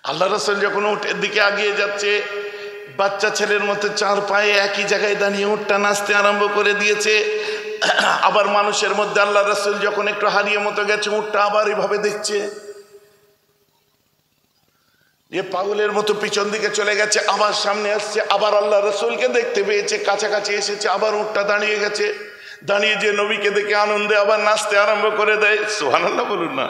আল্লাহ রসুল যখন উটের দিকে আগিয়ে যাচ্ছে, বাচ্চা ছেলের মতো চার পায়ে একই জায়গায় দাঁড়িয়ে উটটা নাচতে আরম্ভ করে দিয়েছে। আবার মানুষের মধ্যে আল্লাহ রসুল যখন একটু হারিয়ে মতো গেছে, উটটা আবার এভাবে দেখছে, যে পাগলের মতো পিছন দিকে চলে গেছে, আবার সামনে আসছে, আবার আল্লাহ রসুলকে দেখতে পেয়েছে, কাছাকাছি এসেছে, আবার উটটা দাঁড়িয়ে গেছে। দাঁড়িয়ে যে নবীকে দেখে আনন্দে আবার নাচতে আরম্ভ করে দেয়, সুবহানাল্লাহ বলুন না,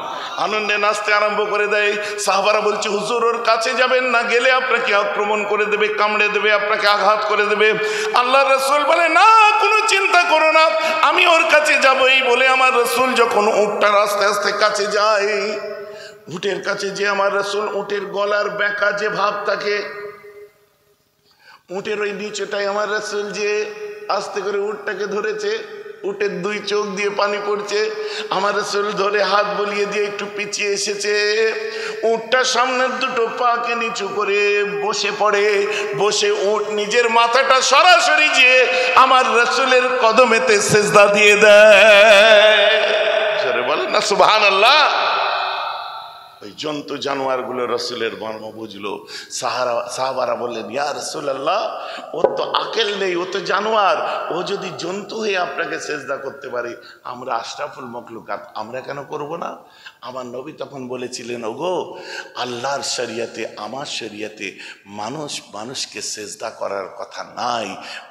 আনন্দে নাচতে আরম্ভ করে দেয়। সাহাবারা বলছে হুজুর ওর কাছে যাবেন না, গেলে আপনাকে আক্রমণ করে দেবে, কামড়ে দেবে, আপনাকে আঘাত করে দেবে। আল্লাহ রসুল বলে না, কোনো চিন্তা করো না, আমি ওর কাছে যাবই। বলে আমার রসুল যখন উটটার আস্তে আস্তে কাছে যায়, উটের কাছে যে আমার রসুল উটের গলার বেঁকা যে ভাব থাকে, উটের ওই নিচেটাই আমার রসুল যে আস্তে করে উটটাকে ধরেছে, উটের দুই চোখ দিয়ে পানি পড়ছে, আমার রসুল ধরে হাত বলিয়ে দিয়ে একটু পিছিয়ে এসেছে। উটটা সামনের দুটো পাকে নিচু করে বসে পড়ে, বসে উট নিজের মাথাটা সরাসরি যে আমার রসুলের কদমেতে সেজদা দিয়ে দেয়। বলে না সুবহানাল্লাহ। ওই জন্তু জানোয়ার গুলো রসুলের মর্ম বুঝলো। সাহাবারা বললেন ইয়া রাসূলুল্লাহ, ওর তো আকেল নেই, ও তো জানোয়ার, ও যদি জন্তু হয়ে আপনাকে সেজদা করতে পারে, আমরা আশরাফুল মখলুকাত, আমরা কেন করব না? আমার নবী তখন বলেছিলেন, ওগো আল্লাহর শরিয়তে, আমার শরিয়তে মানুষ মানুষকে সেজদা করার কথা নাই,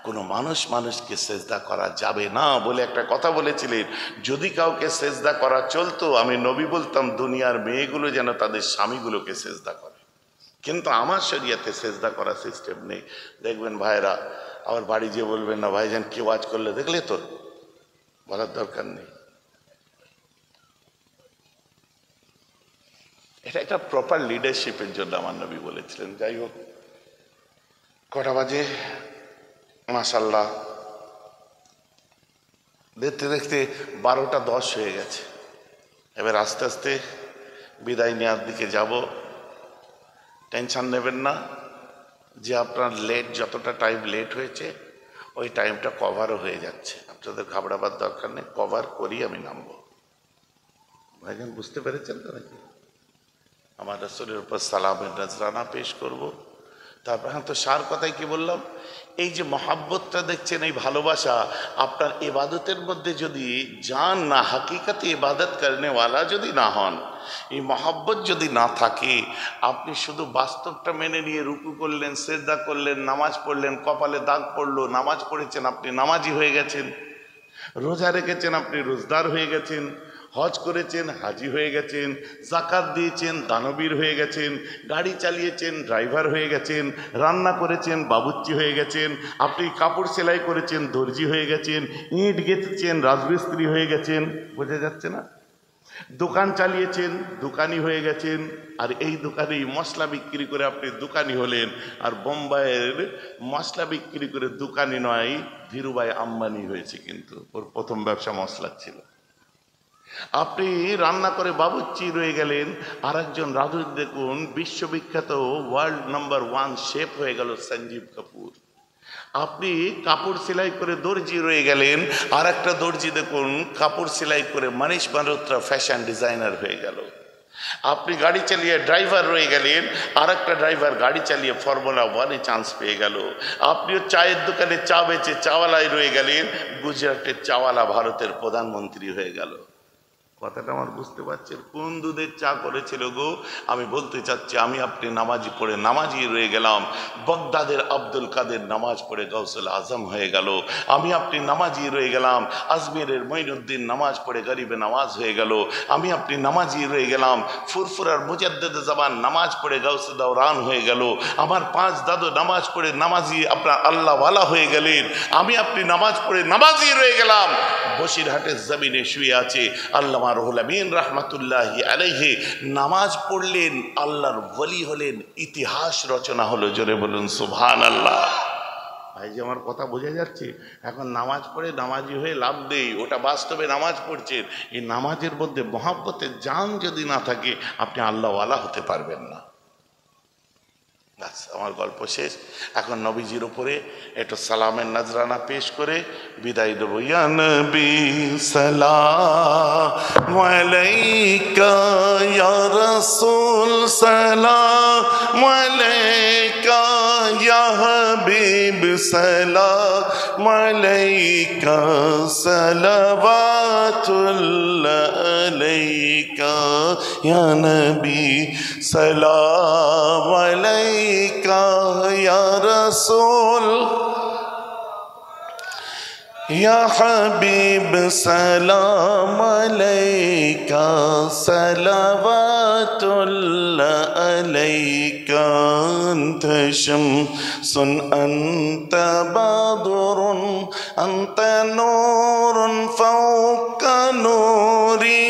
কোনো মানুষ মানুষকে সেজদা করা যাবে না বলে একটা কথা বলেছিলেন। যদি কাউকে সেজদা করা চলতো, আমি নবী বলতাম দুনিয়ার মেয়েগুলো যেন তাদের স্বামীগুলোকে সেজদা করে, কিন্তু আমার শরিয়তে সেজদা করার সিস্টেম নেই। দেখবেন ভাইরা, আমার বাড়ি যেয়ে বলবেন না ভাইজান কি ওয়াজ করলে দেখলে তো, বলার দরকার নেই। এটা একটা প্রপার লিডারশিপের জন্য আমার নবী বলেছিলেন। যাই হোক, কটা বাজে? মাশাআল্লাহ, দেখতে দেখতে 12টা 10 হয়ে গেছে। এবার আস্তে আস্তে বিদায় নেওয়ার দিকে যাব। টেনশন নেবেন না যে আপনার লেট, যতটা টাইম লেট হয়েছে ওই টাইমটা কভারও হয়ে যাচ্ছে, আপনাদের ঘাবড়াবার দরকার নেই, কভার করি আমি নামবো। ভাইজান বুঝতে পেরেছেন তো নাকি? আমার রাসূলের উপর সালামের নজরানা পেশ করব। তারপর হ্যাঁ, তো সার কথাই কি বললাম, এই যে মহাব্বতটা দেখছেন, এই ভালোবাসা আপনার ইবাদতের মধ্যে যদি যান না, হাকিকাতে ইবাদত করনেওয়ালা যদি না হন, এই মহাব্বত যদি না থাকে, আপনি শুধু বাস্তবটা মেনে নিয়ে রুকু করলেন, সেজদা করলেন, নামাজ পড়লেন, কপালে দাগ পড়লো, নামাজ পড়েছেন আপনি নামাজি হয়ে গেছেন, রোজা রেখেছেন আপনি রোজদার হয়ে গেছেন, হজ করেছেন হাজি হয়ে গেছেন, যাকাত দিয়েছেন দানবীর হয়ে গেছেন, গাড়ি চালিয়েছেন ড্রাইভার হয়ে গেছেন, রান্না করেছেন বাবুর্চি হয়ে গেছেন, আপনি কাপড় সেলাই করেছেন দর্জি হয়ে গেছেন, ইট গেঁথেছেন রাজমিস্ত্রি হয়ে গেছেন, বোঝা যাচ্ছে না? দোকান চালিয়েছেন দোকানি হয়ে গেছেন, আর এই দোকানেই মশলা বিক্রি করে আপনি দোকানি হলেন। আর বোম্বাইয়ের মশলা বিক্রি করে দোকানি নয়, ধীরুভাই আম্বানি হয়েছে, কিন্তু ওর প্রথম ব্যবসা মশলা ছিল। আপনি রান্না করে বাবুর্চি রয়ে গেলেন, আর একজন রাজু দেখুন বিশ্ববিখ্যাত ওয়ার্ল্ড নাম্বার 1 শেফ হয়ে গেল সঞ্জীব কাপুর। আপনি কাপড় সেলাই করে দর্জি রয়ে গেলেন, আর একটা দর্জি দেখুন কাপড় সেলাই করে মনীষ মালহোত্রা ফ্যাশন ডিজাইনার হয়ে গেল। আপনি গাড়ি চালিয়ে ড্রাইভার রয়ে গেলেন, আর একটা ড্রাইভার গাড়ি চালিয়ে ফর্মুলা 1-এ চান্স পেয়ে গেল। আপনিও চায়ের দোকানে চা বেচে চাওয়ালায় রয়ে গেলেন, গুজরাটের চাওয়ালা ভারতের প্রধানমন্ত্রী হয়ে গেল। কথাটা আমার বুঝতে পারছেন? কোন দুধের চা করেছিল গো? আমি বলতে চাচ্ছি, আমি আপনি নামাজি পড়ে নামাজি রয়ে গেলাম, বগদাদের আব্দুল কাদের নামাজ পড়ে গাউসুল আজম হয়ে গেল। আমি আপনি নামাজি রয়ে গেলাম, আজমিরের মঈনুদ্দিন নামাজ পড়ে গরিবে নামাজ হয়ে গেল। আমি আপনি নামাজি রয়ে গেলাম, ফুরফুরার মুজাদ্দেদে জামান নামাজ পড়ে গাউসে দাওরান হয়ে গেল। আমার 5 দাদু নামাজ পড়ে নামাজি আপনার আল্লাহওয়ালা হয়ে গেলেন। আমি আপনি নামাজ পড়ে নামাজি রয়ে গেলাম, বসিরহাটের জমিনে শুয়ে আছে আল্লামা রুহুল আমিন রাহমাতুল্লাহি আলাইহি, নামাজ পড়লেন, আল্লাহর ওলি হলেন, ইতিহাস রচনা হলো। জোরে বলুন সুবহানাল্লাহ। ভাই যে আমার কথা বোঝা যাচ্ছে? এখন নামাজ পড়ে নামাজি হয়ে লাভ নেই, ওটা বাস্তবে নামাজ পড়ছেন। এই নামাজের মধ্যে মহাব্বতের জান যদি না থাকে, আপনি আল্লাহওয়ালা হতে পারবেন না। আমার গল্প শেষ। এখন নবীজির উপরে একটু সালামের নজরানা পেশ করে বিদায় দেব। ইয়া নবী সালাম আলাইকা, ইয়া রাসূল সালাম আলাইকা, ইয়া হাবিব সালাম আলাইকা, সালাওয়াতুল্লাহ আলাইকা, ইয়া নবী সালাম আলাইকা, ইয়া রাসূল, ইয়া হাবিব সালাম আলাইকা, সালাওয়াতুল্লাহ আলাইকা, আনতা শামসুন আনতা বাদরুন আনতা নূরুন ফাওকা নূরি,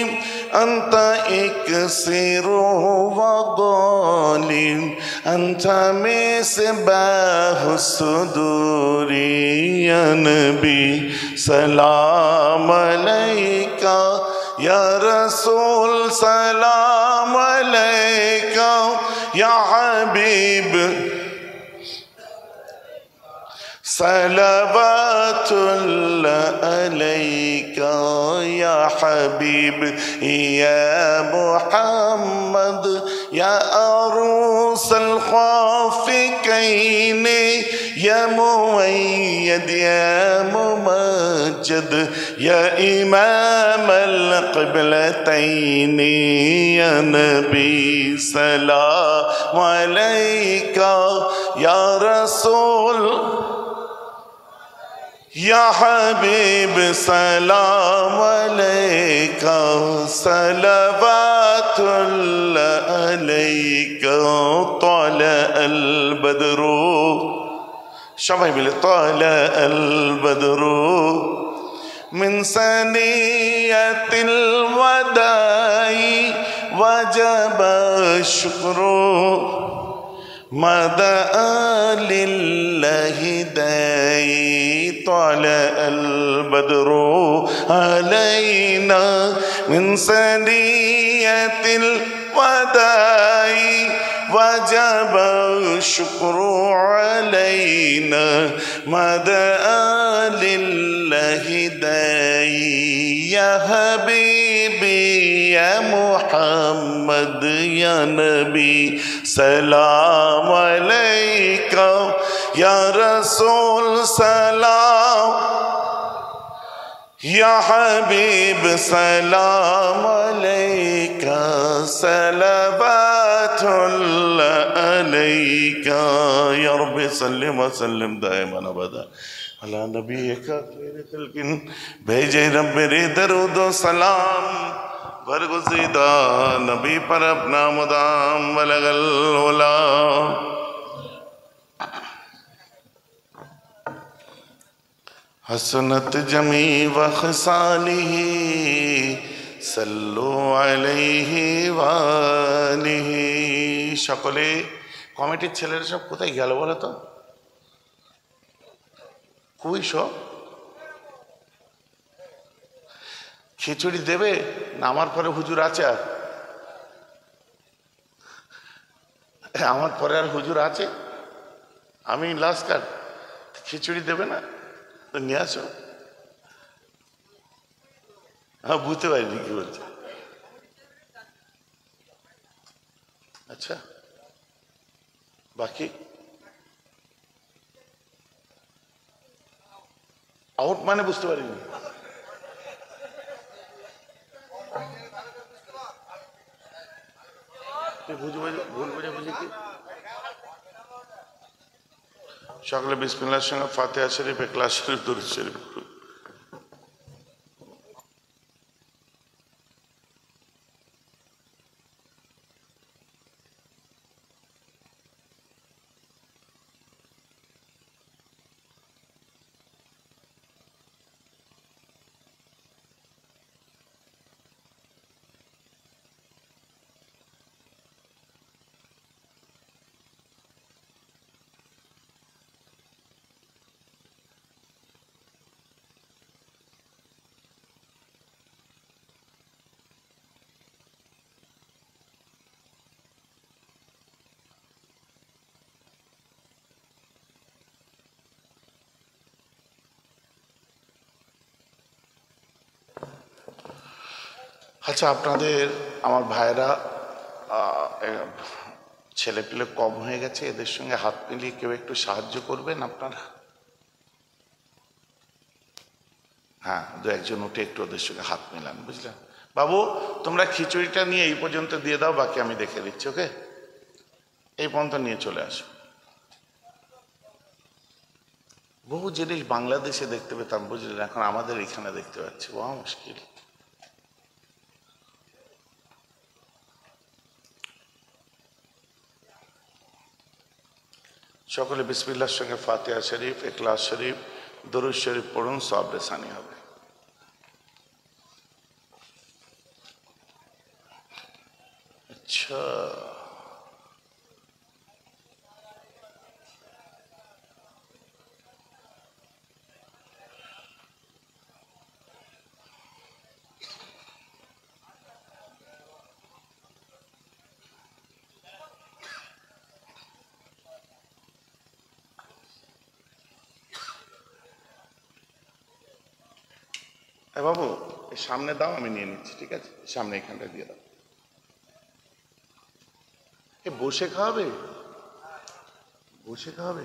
আনতা ইকসিরু ওয়া গালিব, আনতা মিসবাহুস সুদুরি, ইয়া নবী সালাম আলাইকা, ইয়া রাসূল সালাম আলাইকা, ইয়া হাবিব সালাওয়াতুল্লাহ আলাইকা, ইয়া হাবিব, ইয়া মুহাম্মদ, ইয়া আরুসাল খাফিকাইন, ইয়া মুআইয়্যিদ, ইয়া মুমাজ্জদ, ইয়া ইমামাল কিবলাতাইন, ইয়া নবী সালাম আলাইকা, ইয়া রাসূল, ইয়া হাবিব সালাম আলাইকা, সালাওয়াতুল্লাহ আলাইকা, তালা আল বদরু, সবাই মিলে তালা আল বদরু মিন সানিয়াতিল ওয়াদাই ওয়াজাবা শুকরু, مدى لله داعي، طلع البدر علينا من ثنية الوداع وجب الشكر علينا، مدى لله داعي، يا حبيبي يا محمد يا نبي سلام عليك، يا رسول سلام، يا حبيب سلام عليك، صلوات الله عليك، يا رب سلم وسلم دائما ابدا على نبيك خير خلق भेजे रब रे दरूद सलाम बरगुज़ीदा नबी पर अपना मुदाम वलगल होला। हसनत जमी वखसालिही सल्लु अलैहि वालिही। সকলে কমিটির ছেলেরা সব কোথায় গেল বলো তো? কই সব? খিচুড়ি দেবে না আমার পরে হুজুর আছে? আর আমার পরে আর হুজুর আছে? আমি লাস্ট কাট, খিচুড়ি দেবে না তো নিয়ে আসো। হ্যাঁ বুঝতে পারিনি কি বলছে। আচ্ছা, বাকি আউট মানে বুঝতে পারিনি। ভুল বুঝে কি? সকলে বিসমিল্লাহর সঙ্গে ফাতিহা শরীফ, ইখলাস শরীফ, দুরূদ শরীফ। আচ্ছা, আপনাদের আমার ভাইরা ছেলে পেলে কম হয়ে গেছে, এদের সঙ্গে হাত মিলিয়ে কেউ একটু সাহায্য করবেন আপনারা? হ্যাঁ, দু একজন উঠে একটু ওদের সঙ্গে হাত মেলান, বুঝলেন? বাবু, তোমরা খিচুড়িটা নিয়ে এই পর্যন্ত দিয়ে দাও, বাকি আমি দেখে দিচ্ছি। ওকে, এই পর্যন্ত নিয়ে চলে আসো। বহু জিনিস বাংলাদেশে দেখতে পেতাম, বুঝলেন, এখন আমাদের এখানে দেখতে পাচ্ছি, বড় মুশকিল। সকলে বিসমিল্লাহর সঙ্গে ফাতিহা শরীফ, ইখলাস শরীফ, দুরূদ শরীফ পড়ুন, সওয়াব রেসানি হবে। আচ্ছা, বাবু সামনে দাও, আমি নিয়ে নিচ্ছি, ঠিক আছে? সামনে এখানটা দিয়ে দাও। এ বসে খাওয়াবে, বসে খাওয়াবে।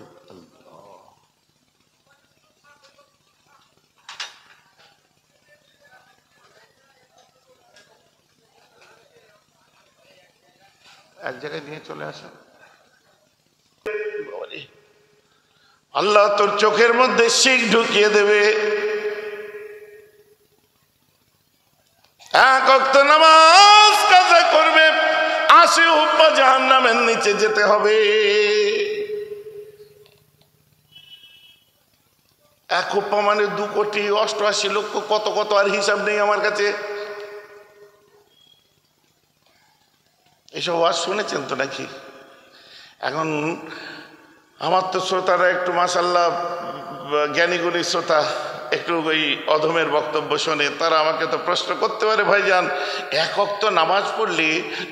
এক জায়গায় নিয়ে চলে আসো। আল্লাহ তোর চোখের মধ্যে শিখ ঢুকিয়ে দেবে। এক ওয়াক্ত নামাজ কাজা করবে, 80 হুপ্পা জাহান্নামের নিচে যেতে হবে। এক হুপ্পা মানে 2,88,00,000 কত কত আর হিসাব নেই আমার কাছে। এসব ওয়াজ শুনেছেন তো নাকি? এখন আমার তো শ্রোতারা একটু মাশাআল্লাহ জ্ঞানীগুণী শ্রোতা, একটু ওই অধমের বক্তব্য শোনে, তারা আমাকে তো প্রশ্ন করতে পারে, ভাইজান এক ওয়াক্ত নামাজ পড়লে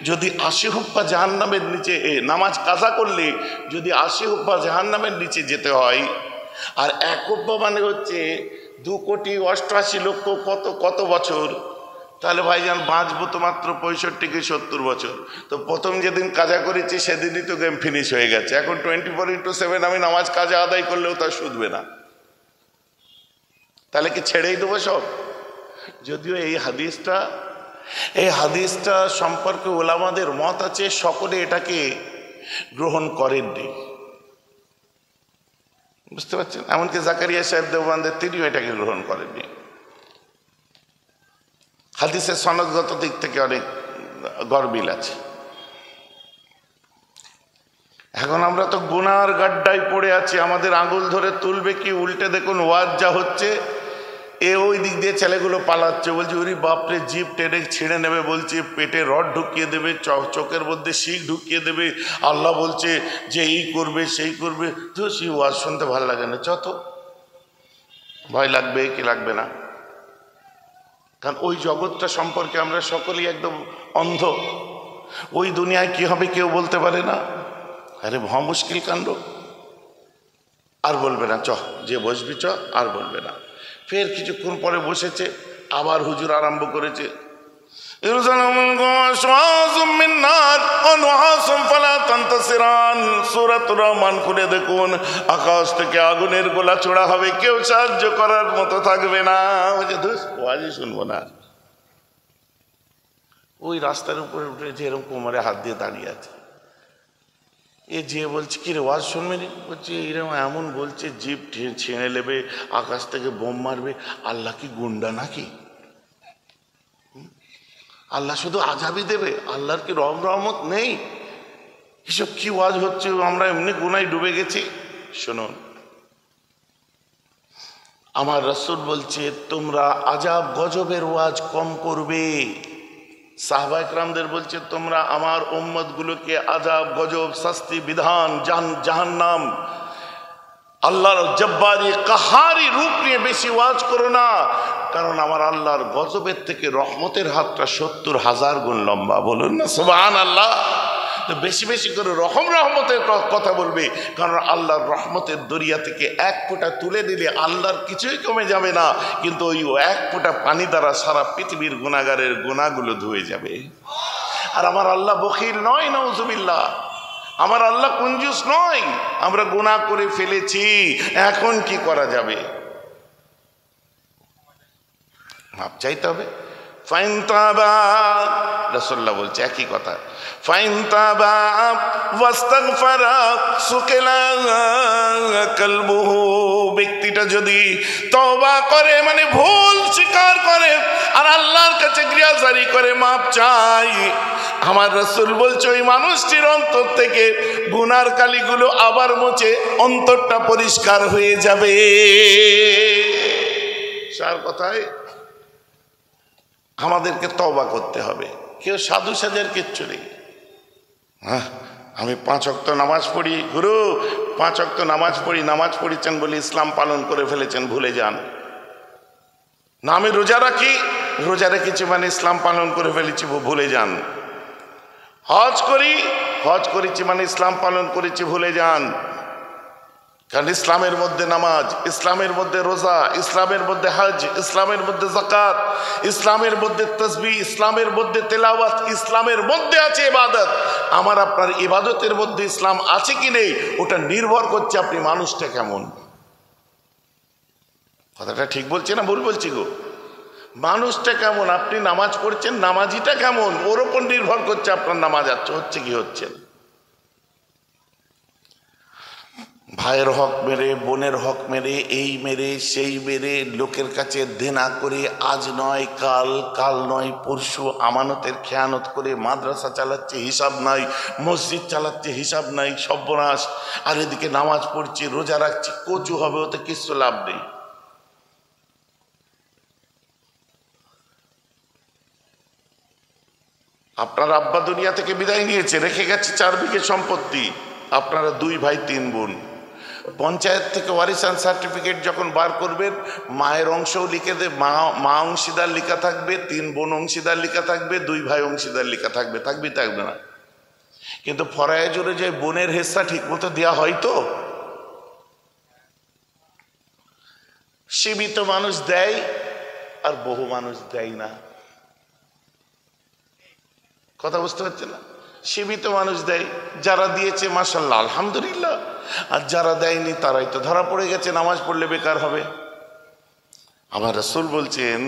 যদি 80 হুপ্পা জাহান্নামের নিচে, নামাজ কাজা করলে যদি 80 হুপ্পা জাহান্নামের নিচে যেতে হয়, আর এক হুপ্পা মানে হচ্ছে 2,88,00,000 কত কত বছর, তাহলে ভাইজান বাঁচবো তো মাত্র 65 কি 70 বছর। তো প্রথম যেদিন কাজা করেছি সেদিনই তো গেম ফিনিশ হয়ে গেছে। এখন 24/7 আমি নামাজ কাজা আদায় করলেও তা শুধবে না। তাহলে কি ছেড়েই দেবো সব? যদিও এই হাদিসটা সম্পর্কে ওলামাদের মত আছে, সকলে এটাকে গ্রহণ করেননি, বুঝতে পারছেন? এমনকি জাকারিয়া সাহেব দেওবন্দের তিনিও এটাকে গ্রহণ করেননি। হাদিসের সনদগত দিক থেকে অনেক গরমিল আছে। এখন আমরা তো গুনার গাড্ডায় পড়ে আছি, আমাদের আঙুল ধরে তুলবে কি? উল্টে দেখুন ওয়াজ যা হচ্ছে, ওই দিক দিয়ে ছেলেগুলো পালাচ্ছে, বলছে ওরে বাপরে জিভ টেনে ছিঁড়ে নেবে, বলছে পেটে রড ঢুকিয়ে দেবে, চোখের মধ্যে শিখ ঢুকিয়ে দেবে, আল্লাহ বলছে যে এই করবে সেই করবে। তো সেই ওয়াজ শুনতে ভালো লাগে না, যত ভয় লাগবে কি লাগবে না? কারণ ওই জগৎটা সম্পর্কে আমরা সকলেই একদম অন্ধ। ওই দুনিয়ায় কি হবে কেউ বলতে পারে না। আরে মহা মুশকিল কাণ্ড। আর বলবে না, যে বসবি আর বলবে না। ফের কিছুক্ষণ পরে বসেছে, আবার হুজুর আরম্ভ করেছে, সূরাতুর রহমান খুলে দেখুন, আকাশ থেকে আগুনের গোলা ছোড়া হবে, কেউ সাহায্য করার মতো থাকবে না। ওয়াজই শুনবো না। ওই রাস্তার উপরে উঠে যে এরকম কোমরে হাত দিয়ে দাঁড়িয়ে আছে, এ যে বলছে কি রে ওয়াজ শুনবে নি? বলছে এরকম এমন বলছে জিপ ছিঁড়ে নেবে, আকাশ থেকে বোম মারবে। আল্লাহ কি গুন্ডা নাকি? আল্লাহ শুধু আজাবই দেবে? আল্লাহর কি রহমত নেই? এসব কি ওয়াজ হচ্ছে? আমরা এমনি গুনায় ডুবে গেছি। শুনুন, আমার রাসূল বলছে তোমরা আজাব গজবের ওয়াজ কম করবে। সাহাবা ইকরামদের বলছে তোমরা আমার উম্মত গুলোকে আজাব গজব শাস্তি বিধান জাহান্নাম আল্লাহর জব্বারি কাহারি রূপ নিয়ে বেশি ওয়াজ করো না, কারণ আমার আল্লাহর গজবের থেকে রহমতের হাতটা 70,000 গুণ লম্বা। বলুন না সুবহানাল্লাহ। তো বেশি বেশি করে রহমতের কথা বলবে, কারণ আল্লাহর রহমতের দরিয়া থেকে এক ফোঁটা তুলে দিলে আল্লাহর কিছুই কমে যাবে না, কিন্তু ওই এক ফোঁটা পানি দ্বারা সারা পৃথিবীর গুনাহগারের গুনাহগুলো ধুয়ে যাবে। আর আমার আল্লাহ বখিল নয়, নাউজুবিল্লাহ। আমার আল্লাহ কঞ্জুস নয়। আমরা গুনাহ করে ফেলেছি, এখন কি করা যাবে? মাপ চাইতে হবে। ফাইন তাবা, রাসূলুল্লাহ বলছে একই কথা, ফাইন তাবা ওয়াস্তাগফারা সুকিলা কলবুহু। ব্যক্তিটা যদি তওবা করে, মানে ভুল স্বীকার করে আর আল্লাহর কাছে গৃহজারি করে মাপ চাই, আমার রাসূল বলছে ওই মানুষটির অন্তর থেকে গুনার কালিগুলো আবার মুছে অন্তরটা পরিষ্কার হয়ে যাবে। সার কথায় আমাদেরকে তওবা করতে হবে। কেউ সাধু সাজার কিচ্ছু নেই। হ্যাঁ, আমি 5 ওয়াক্ত নামাজ পড়ি, গুরু 5 ওয়াক্ত নামাজ পড়ি, নামাজ পড়িছেন বলে ইসলাম পালন করে ফেলেছেন, ভুলে যান না। আমি রোজা রাখি, রোজা রেখেছি মানে ইসলাম পালন করে ফেলেছি, ভুলে যান। হজ করি, হজ করেছি মানে ইসলাম পালন করেছি, ভুলে যান। কারণ ইসলামের মধ্যে নামাজ, ইসলামের মধ্যে রোজা, ইসলামের মধ্যে হজ, ইসলামের মধ্যে যাকাত, ইসলামের মধ্যে তাসবিহ, ইসলামের মধ্যে তেলাওয়াত, ইসলামের মধ্যে আছে ইবাদত। আমার আপনার ইবাদতের মধ্যে ইসলাম আছে কি নেই, ওটা নির্ভর করছে আপনি মানুষটা কেমন। কথাটা ঠিক বলছি না ভুল বলছি গো? মানুষটা কেমন, আপনি নামাজ পড়ছেন, নামাজিটা কেমন, ওর ওপর নির্ভর করছে আপনার নামাজ হচ্ছে কি হচ্ছে না। ভাইয়ের হক মেরে, বোনের হক মেরে, এই মেরে সেই মেরে, লোকের কাছে দেনা করে, আজ নয় কাল, কাল নয় পরশু আমানতের খেয়ানত করে মাদ্রাসা চালাচ্ছে হিসাব নাই, মসজিদ চালাচ্ছে হিসাব নাই, সর্বনাশ। আর এদিকে নামাজ পড়ছি, রোজা রাখছি, কচু হবে, ওতে কিছু লাভ নেই। আপনার আব্বা দুনিয়া থেকে বিদায় নিয়েছে, রেখে গেছে 4 বিঘে সম্পত্তি, আপনারা 2 ভাই 3 বোন। পঞ্চায়েত থেকে ওয়ারিসান সার্টিফিকেট যখন বার করবেন, মায়ের অংশও লিখে দেবে, মা অংশীদার লেখা থাকবে, 3 বোন অংশীদার লেখা থাকবে, 2 ভাই অংশীদার লেখা থাকবে, থাকবে না। কিন্তু ফরায়ে জোরে যে বোনের হিস্সা ঠিক মতো দেওয়া হয় তো? সীমিত মানুষ দেয় আর বহু মানুষ দেয় না। কথা বুঝতে পারছে না? সীমিত মানুষ দেয়, যারা দিয়েছে মাশাআল্লাহ আলহামদুলিল্লাহ, আর যারা দেয়নি তারাই তো ধরা পড়ে গেছে, নামাজ পড়লে বেকার হবে। আমার রাসূল বলছেন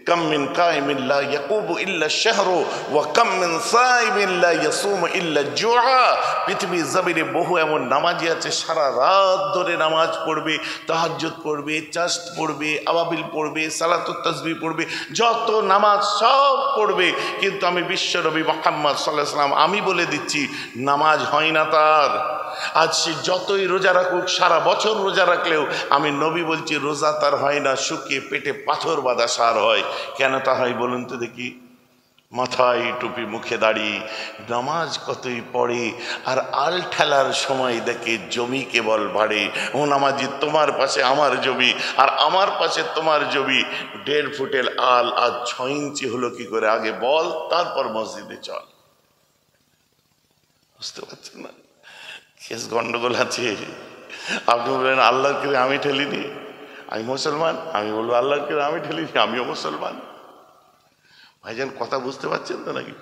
কাম মিন কাইমিন লা ইয়াকুবু ইল্লা শাহরু ওয়া কাম মিন সাইমিন লা ইয়াসুমু ইল্লা জুআ। পৃথিবীর জমিনে বহু এমন নামাজি আছে সারা রাত ধরে নামাজ পড়বে, তাহাজ্জুদ পড়বে, চাশত পড়বে, আওয়াবিল পড়বে, সালাতুত তাসবিহ পড়বে, যত নামাজ সব পড়বে, কিন্তু আমি বিশ্বনবী মুহাম্মদ সাল্লাল্লাহু আলাইহি ওয়াসাল্লাম আমি বলে দিচ্ছি নামাজ হয় না তার। আজ সে যতই রোজা রাখুক, সারা বছর রোজা রাখলেও আমি নবী বলছি রোজা তার হয় না, শুকিয়ে পেটে পাথর বাঁধা সার হয়। কেন তা হয় বলুন তো দেখি? মাথায় টুপি, মুখে দাড়ি, নামাজ কতই পড়ে, আর আল ঠেলার সময় দেখে জমি কেবল বাড়ে। ও নামাজি, তোমার পাশে আমার জমি আর আমার পাশে তোমার জমি 1.5 ফুটের আল, আর 6 ইঞ্চি হলো কি করে আগে বল, তারপর মসজিদে চল। বুঝতে পারছেন না? কেস গন্ডগোল আছে। আপনি বলবেন আল্লাহর করে আমি ঠেলিনি, আমি মুসলমান। আমি বলবো আল্লাহর করে আমি ঠেলিনি, আমিও মুসলমান। ভাইজান কথা বুঝতে পারছেন তো নাকি?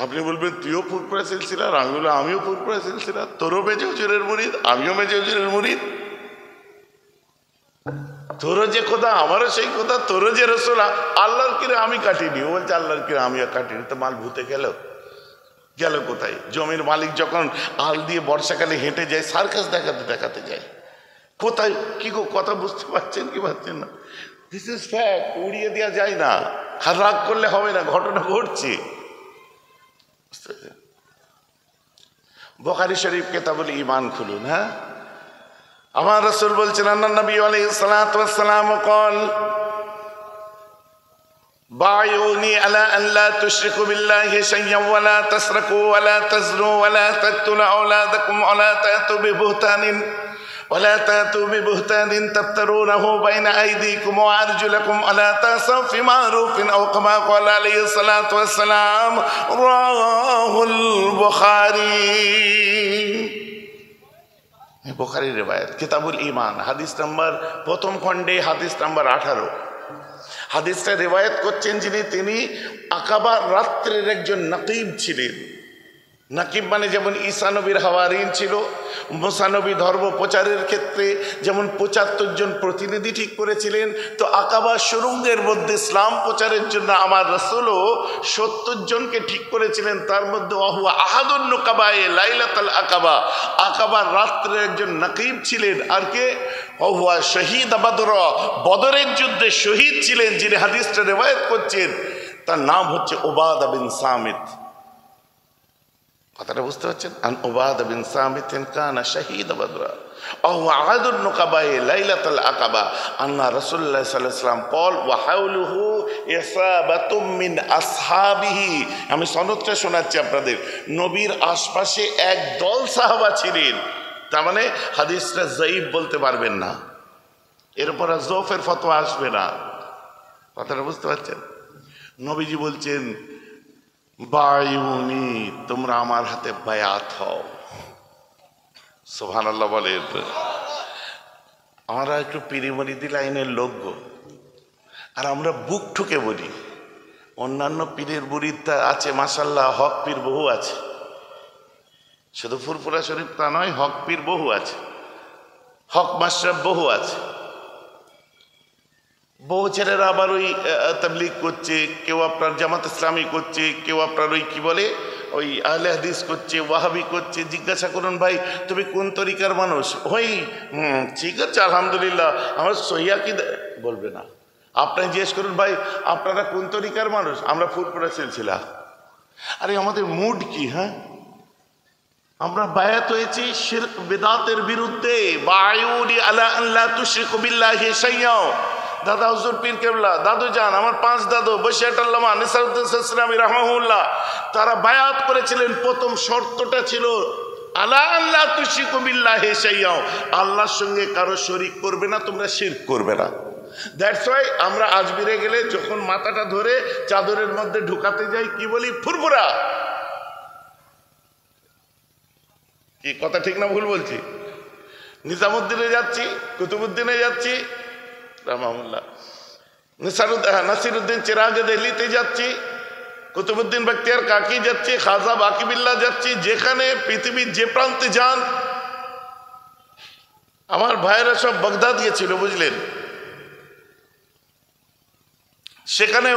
আপনি বলবেন তুইও ফুরফুরা সিলসিলার, আমি বলবো আমিও ফুরফুরা সিলসিলার, তোরও মেজে হুজুরের মুরিদ, আমিও মেজে হুজুরের মুরিদ। তোরও যে খোদা আমারও সেই খোদা, তোরও যে রসুল আল্লাহর কিরে আমি কাটিনি, ও বলছে আল্লাহর কিরে আমিও কাটিনি। তো মাল ভূতে গেল কোথায়? জমির মালিক যখন আল দিয়ে বর্ষাকালে হেঁটে যায়, সার্কাস দেখাতে দেখাতে যায়, কোথায় কি কথা বুঝতে পারছেন কি পারছেন না? দিস ইজ ফ্যাক্ট, উড়িয়ে দেওয়া যায় না, আর রাগ করলে হবে না, ঘটনা ঘটছে। বুখারী শরীফ কিতাবুল ঈমান খুলুন। হ্যাঁ, আমার রাসূল বলছেন আন্নান নবী আলাইহিস সালাতু ওয়াস সালাম قال بايعوني على ان لا تشركوا بالله شيئا ولا تسرقوا ولا تزنوا ولا تقتلوا اولادكم ولا تأتوا ببهتان تفترونه بين أيديكم وأرجلكم ولا تعصوا في معروف أو كما قال عليه الصلاة والسلام رواه البخاري। বুখারীর রিওয়ায়াত কিতাবুল ঈমান হাদিস নাম্বার প্রথম খণ্ডে হাদিস নাম্বার 18। হাদিসটা রিওয়ায়াত করছেন তিনি আকাবা রাত্রের একজন নাকিব ছিলেন। নাকিব মানে যেমন ঈসা নবীর হাওয়ারিন ছিল, মুসা নবী ধর্ম প্রচারের ক্ষেত্রে যেমন ৭৫ জন প্রতিনিধি ঠিক করেছিলেন, তো আকাবা সুরঙ্গের মধ্যে ইসলাম প্রচারের জন্য আমার রাসূলও ৭০ জনকে ঠিক করেছিলেন। তার মধ্যে আহাদুন নুকাবায়ে লাইলাতুল আকাবা, আকাবার রাত্রে একজন নাকিব ছিলেন। আর কে? ওহুয়া শহীদ বদর, বদরের যুদ্ধে শহীদ ছিলেন যিনি হাদিসটা রিওয়ায়াত করছেন, তার নাম হচ্ছে উবাদা বিন সামিত। কথাটা বুঝতে পারছেন? আন উবাদা বিন সামিত কানা শহীদ বদর ওয়া আহাদুন নুকাবায়ে লাইলাতুল আকাবা আন্না রাসূলুল্লাহ সাল্লাল্লাহু আলাইহি ওয়াসাল্লাম قال وحوله ইসাবাতু মিন আসহাবিহি। আমি সনদটা শোনাচ্ছি আপনাদের। নবীর আশপাশে এক দল সাহাবা ছিলেন। তার মানে হাদিসটা যায়ীফ বলতে পারবেন না, এরপর যৌফের ফতোয়া আসবে না। কথাটা বুঝতে পারছেন? নবীজি বলছেন বায়ুনি, তোমরা আমার হাতে বায়াত হও। সুবহানাল্লাহ বলেন। আমরা একটু পীরমরিদি লাইনের লোক, আর আমরা বুক ঠুকে বলি। অন্যান্য পীরের মুরিদটা আছে মাশাআল্লাহ, হক পীর বহু আছে, শুধু ফুরফুরা শরীফ তা নয়, হক পীর বহু আছে, হক মাশরাফ বহু আছে। বহু ছেলেরা আবার ওই তাবলীগ করছে, কেউ আপনার জামাত ইসলামী করছে, কেউ আপনার ওই কি বলে ওই আহলে হাদিস করছে, ওয়াহাবি করছে। জিজ্ঞাসা করুন ভাই তুমি কোন তরিকার মানুষ? ওই ঠিক আছে আলহামদুলিল্লাহ, আমার সহিয়া কি বলবে না। আপনি জিজ্ঞেস করুন ভাই আপনারা কোন তরিকার মানুষ? আমরা ফুরফুরা সিলসিলা। আরে আমাদের মুড কি? হ্যাঁ, আমরা বায়াত হয়েছি শিরক বিদআতের বিরুদ্ধে। বায়ুনি আলা আন লা তুশরিকু বিল্লাহি শাইয়্যা। দাদা হুজুর পীর কেবলা, দাদু যান, আমার 5 দাদু বশিয়াতুল্লামা নিসারউদ্দিন ইসলামী রাহমাহুল্লাহ, তারা বায়াত করেছিলেন। প্রথম শর্তটা ছিল আলা আন লা তুশরিকু বিল্লাহি শাইয়্যা, আল্লাহর সঙ্গে কারো শরীক করবে না, তোমরা শিরক করবে না। দ্যাটস ওয়াই আমরা আজমিরে গেলে যখন মাথাটা ধরে চাদরের মধ্যে ঢুকাতে যাই কি বলি? ফুরফুরা। কি কথা ঠিক না ভুল বলছি? নিজামুদ্দিনে যাচ্ছি, কুতুবুদ্দিনে যাচ্ছি রাহমাহুল্লাহ, নাসিরুদ্দিন চিরাগে দিল্লিতে যাচ্ছি, কুতুবুদ্দিন বখতিয়ার কাকি যাচ্ছি, খাজা বাকিবিল্লাহ যাচ্ছি। যেখানে পৃথিবীর যে প্রান্তে যান, আমার ভাইয়েরা সব বাগদাদ গিয়েছিল বুঝলেন, সেখানে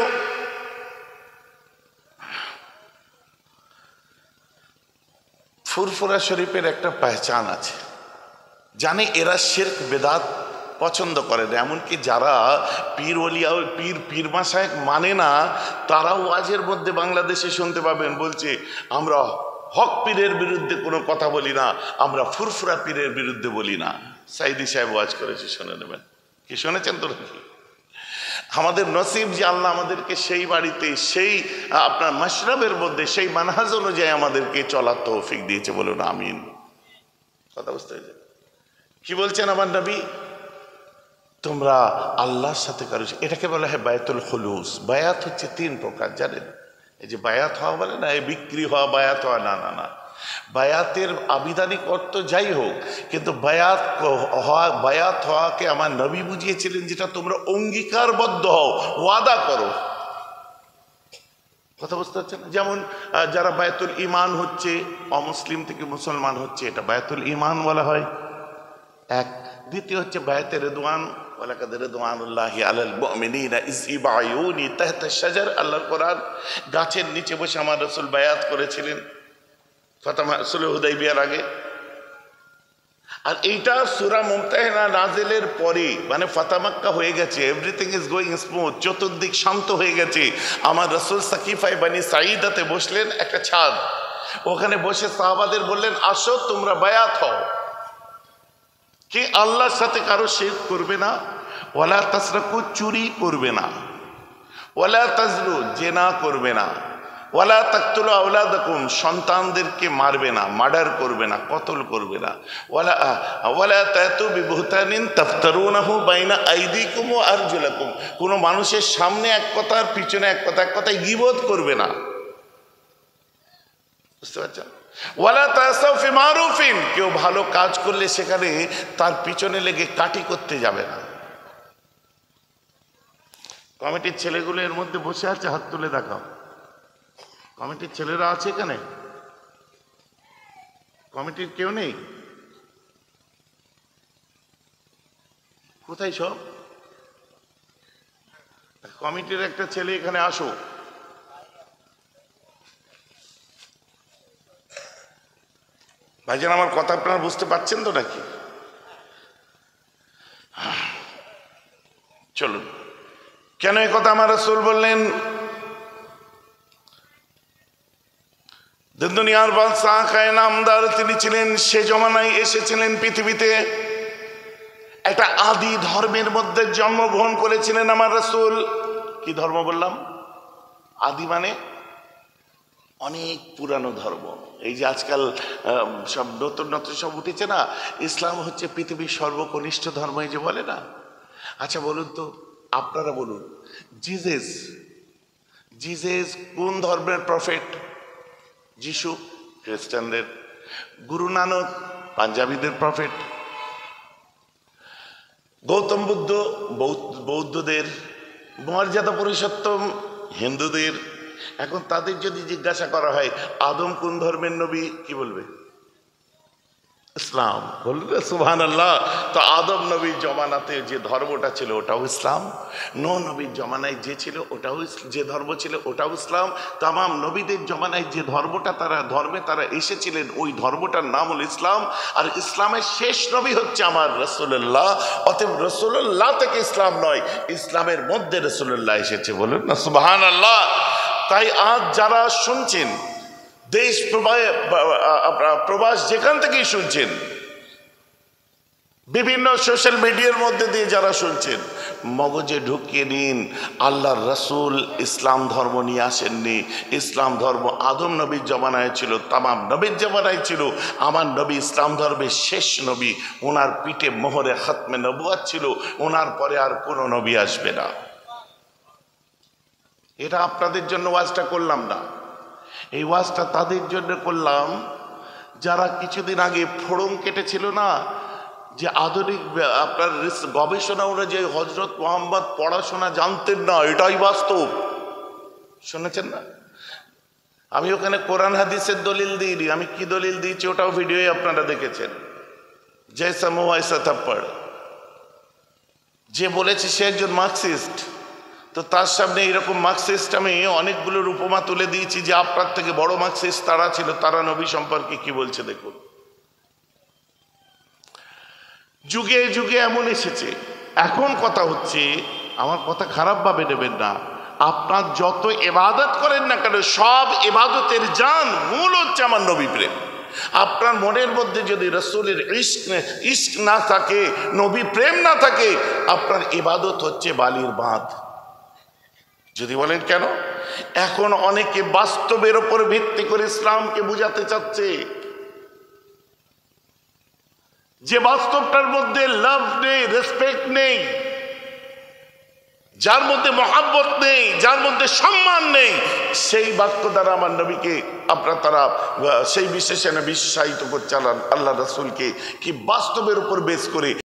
ফুরফুরা শরীফের একটা পেহচান আছে, জানে এরা শিরক বেদাত পছন্দ করে না। এমনকি যারা পীর ওলিয়া পীর মাশায়েখ মানে না, তারাও ওয়াজের মধ্যে বাংলাদেশে শুনতে পাবেন বলছে আমরা হক পীরের বিরুদ্ধে কোনো কথা বলি না, আমরা ফুরফুরা পীরের বিরুদ্ধে বলি না। সাইদি সাহেব ওয়াজ করেছে, শুনে নেবেন। কি শুনেছেন তো নাকি? আমাদের নসিব যে আল্লাহ আমাদেরকে সেই বাড়িতে সেই আপনার মাশরাবের মধ্যে সেই মানহাজ অনুযায়ী আমাদেরকে চলার তৌফিক দিয়েছে, বলুন আমিন। কথা বুঝতে হয়েছে? কি বলছেন আমার নবী? তোমরা আল্লাহর সাথে কারো, এটাকে বলা হয় বায়াতুল খুলুস। বায়াত হচ্ছে 3 প্রকার জানেন? এই যে বায়াত হওয়া বলে না, এই বিক্রি হওয়া বায়াত হওয়া, না না না। বায়াতের আবিধানিক অর্থ যাই হোক, কিন্তু বায়াত হওয়াকে আমার নবী বুঝিয়েছিলেন যেটা তোমরা অঙ্গীকারবদ্ধ হও, ওয়াদা করো। কথা বুঝতে পারছেন? যেমন যারা বায়তুল ঈমান হচ্ছে, অমুসলিম থেকে মুসলমান হচ্ছে, এটা বায়তুল ঈমান বলা হয় এক। দ্বিতীয় হচ্ছে বায়াতে রিদওয়ান, ওয়ালাকাদ রিদওয়ানুল্লাহি আলাল মুমিনিনা ইয ইউবাইউনি তাহতা শাজার। আল্লাহর কোরআন, গাছের নিচে বসে আমার রাসূল বায়াত করেছিলেন ফাতামা সুলহ হুদাইবিয়ার আগে। আর এইটা সূরা মুমতাহিনা নাজিলের পরে, মানে ফাতহ মক্কা হয়ে গেছে, এভরিথিং ইজ গোয়িং স্মুথ, চতুর্দিক শান্ত হয়ে গেছে। আমার রাসূল সাকিফায়ে বানি সাঈদাতে বসলেন, একটা ছাদ, ওখানে বসে সাহাবাদের বললেন, আসো তোমরা বায়াত হও, কি আল্লাহর সাথে কারো শিরক করবে না, ওয়ালা তাসরাকু, চুরি করবে না, ওয়ালা তাজলু, জিনা করবে না, ওয়ালা তাকতুলু আওলাদাকুম, সন্তানদেরকে মারবে না, মার্ডার করবে না, কতল করবে না, ওয়ালা তাতু বিবুহতানিন তাফতারুনাহু বাইনা আইদিকুম ওয়া আরজুলাকুম, কোনো মানুষের সামনে এক কথা আর পিছনে এক কথা, এক কথায় গীবত করবে না। বুঝতে পারছেন? ওয়ালা তাসাউ ফি মারুফিন, কেউ ভালো কাজ করলে সেখানে তার পিছনে লেগে কাটি করতে যাবে না। কমিটির ছেলেগুলো এর মধ্যে বসে আছে, হাত তুলে দেখাও। কমিটির ছেলেরা আছে এখানে? কমিটির কেউ নেই? কোথায় সব? কমিটির একটা ছেলে এখানে আসো। ভাইজান, আমার কথা আপনারা বুঝতে পারছেন তো নাকি? চলুন, কেন এই কথা আমার রাসূল বললেন? দুনিয়ার বাদশাহ খায় নামদার তিনি ছিলেন, সে জমানায় এসেছিলেন পৃথিবীতে, একটা আদি ধর্মের মধ্যে জন্মগ্রহণ করেছিলেন আমার রাসূল। কি ধর্ম বললাম? আদি মানে অনেক পুরানো ধর্ম। এই যে আজকাল সব নতুন নতুন সব উঠেছে না, ইসলাম হচ্ছে পৃথিবীর সর্বকনিষ্ঠ ধর্ম, এই যে বলে না। আচ্ছা বলুন তো, আপনারা বলুন, জিজেস কোন ধর্মের প্রফেট? যিশু খ্রিস্টানদের, গুরু নানক পাঞ্জাবিদের প্রফেট, গৌতম বুদ্ধ বৌদ্ধদের, মর্যাদা পুরুষোত্তম হিন্দুদের। এখন তাদের যদি জিজ্ঞাসা করা হয় আদম কোন ধর্মের নবী, কি বলবে? ইসলাম। বলবে সুবহানাল্লাহ। তো আদম নবীর জমানাতে যে ধর্মটা ছিল ওটাও ইসলাম, নূহ নবীর জমানায় যে ছিল ওটাও, যে ধর্ম ছিল ওটাও ইসলাম। তামাম নবীদের জমানায় যে ধর্মটা ধর্মে তারা এসেছিলেন ওই ধর্মটার নাম হল ইসলাম। আর ইসলামের শেষ নবী হচ্ছে আমার রাসূলুল্লাহ। অতএব রাসূলুল্লাহ থেকে ইসলাম নয়, ইসলামের মধ্যে রাসূলুল্লাহ এসেছে। বলুন না সুবহানাল্লাহ। তাই আজ যারা শুনছেন, দেশ প্রবাস যেখান থেকেই শুনছেন, বিভিন্ন সোশ্যাল মিডিয়ার মধ্যে দিয়ে যারা শুনছেন, মগজে ঢুকিয়ে নিন, আল্লাহর রাসূল ইসলাম ধর্ম নিয়ে আসেননি। ইসলাম ধর্ম আদম নবীর জমানায় ছিল, তামাম নবীর জমানায় ছিল। আমার নবী ইসলাম ধর্মের শেষ নবী, ওনার পিঠে মোহরে খতমে নবুয়ত ছিল, ওনার পরে আর কোনো নবী আসবে না। এটা আপনাদের জন্য ওয়াজটা করলাম না, এই ওয়াজটা তাদের জন্য করলাম যারা কিছুদিন আগে ফোড়ং কেটেছিল না, যে আধুনিক আপনার গবেষণা অনুযায়ী হযরত মুহাম্মদ পড়াশোনা জানতেন না, এটাই বাস্তব। শুনেছেন না? আমি ওখানে কোরআন হাদিসের দলিল দিইনি, আমি কি দলিল দিয়েছি ওটাও ভিডিওয়ে আপনারা দেখেছেন। জৈসা মুহ ওয়াইসা থাপ্পড়, যে বলেছে সে একজন মার্কসিস্ট, তো তার সামনে এইরকম মার্কসিস্ট আমি অনেকগুলোর উপমা তুলে দিয়েছি যে আপনার থেকে বড় মার্কসিস্ট তারা ছিল, তারা নবী সম্পর্কে কি বলছে দেখুন। যুগে যুগে এমন এসেছে। এখন কথা হচ্ছে, আমার কথা খারাপ ভাবে নেবেন না, আপনার যত ইবাদত করেন না কেন, সব ইবাদতের জান মূল হচ্ছে আমার নবী প্রেম। আপনার মনের মধ্যে যদি রাসূলের ইশক না থাকে, নবী প্রেম না থাকে, আপনার ইবাদত হচ্ছে বালির বাঁধ। যদি বলেন কেন? এখন অনেকে বাস্তবের উপর ভিত্তি করে ইসলামকে বুঝাতে চাচ্ছে, যে বাস্তবটার মধ্যে লাভ নেই, রেসপেক্ট নেই, যার মধ্যে মহাব্বত নেই, যার মধ্যে সম্মান নেই, সেই বাক্য দ্বারা আমার নবীকে তারা সেই বিশেষণে বিশ্বায়িত করছে আল্লাহ রাসূলকে, কি বাস্তবের উপর বেস করে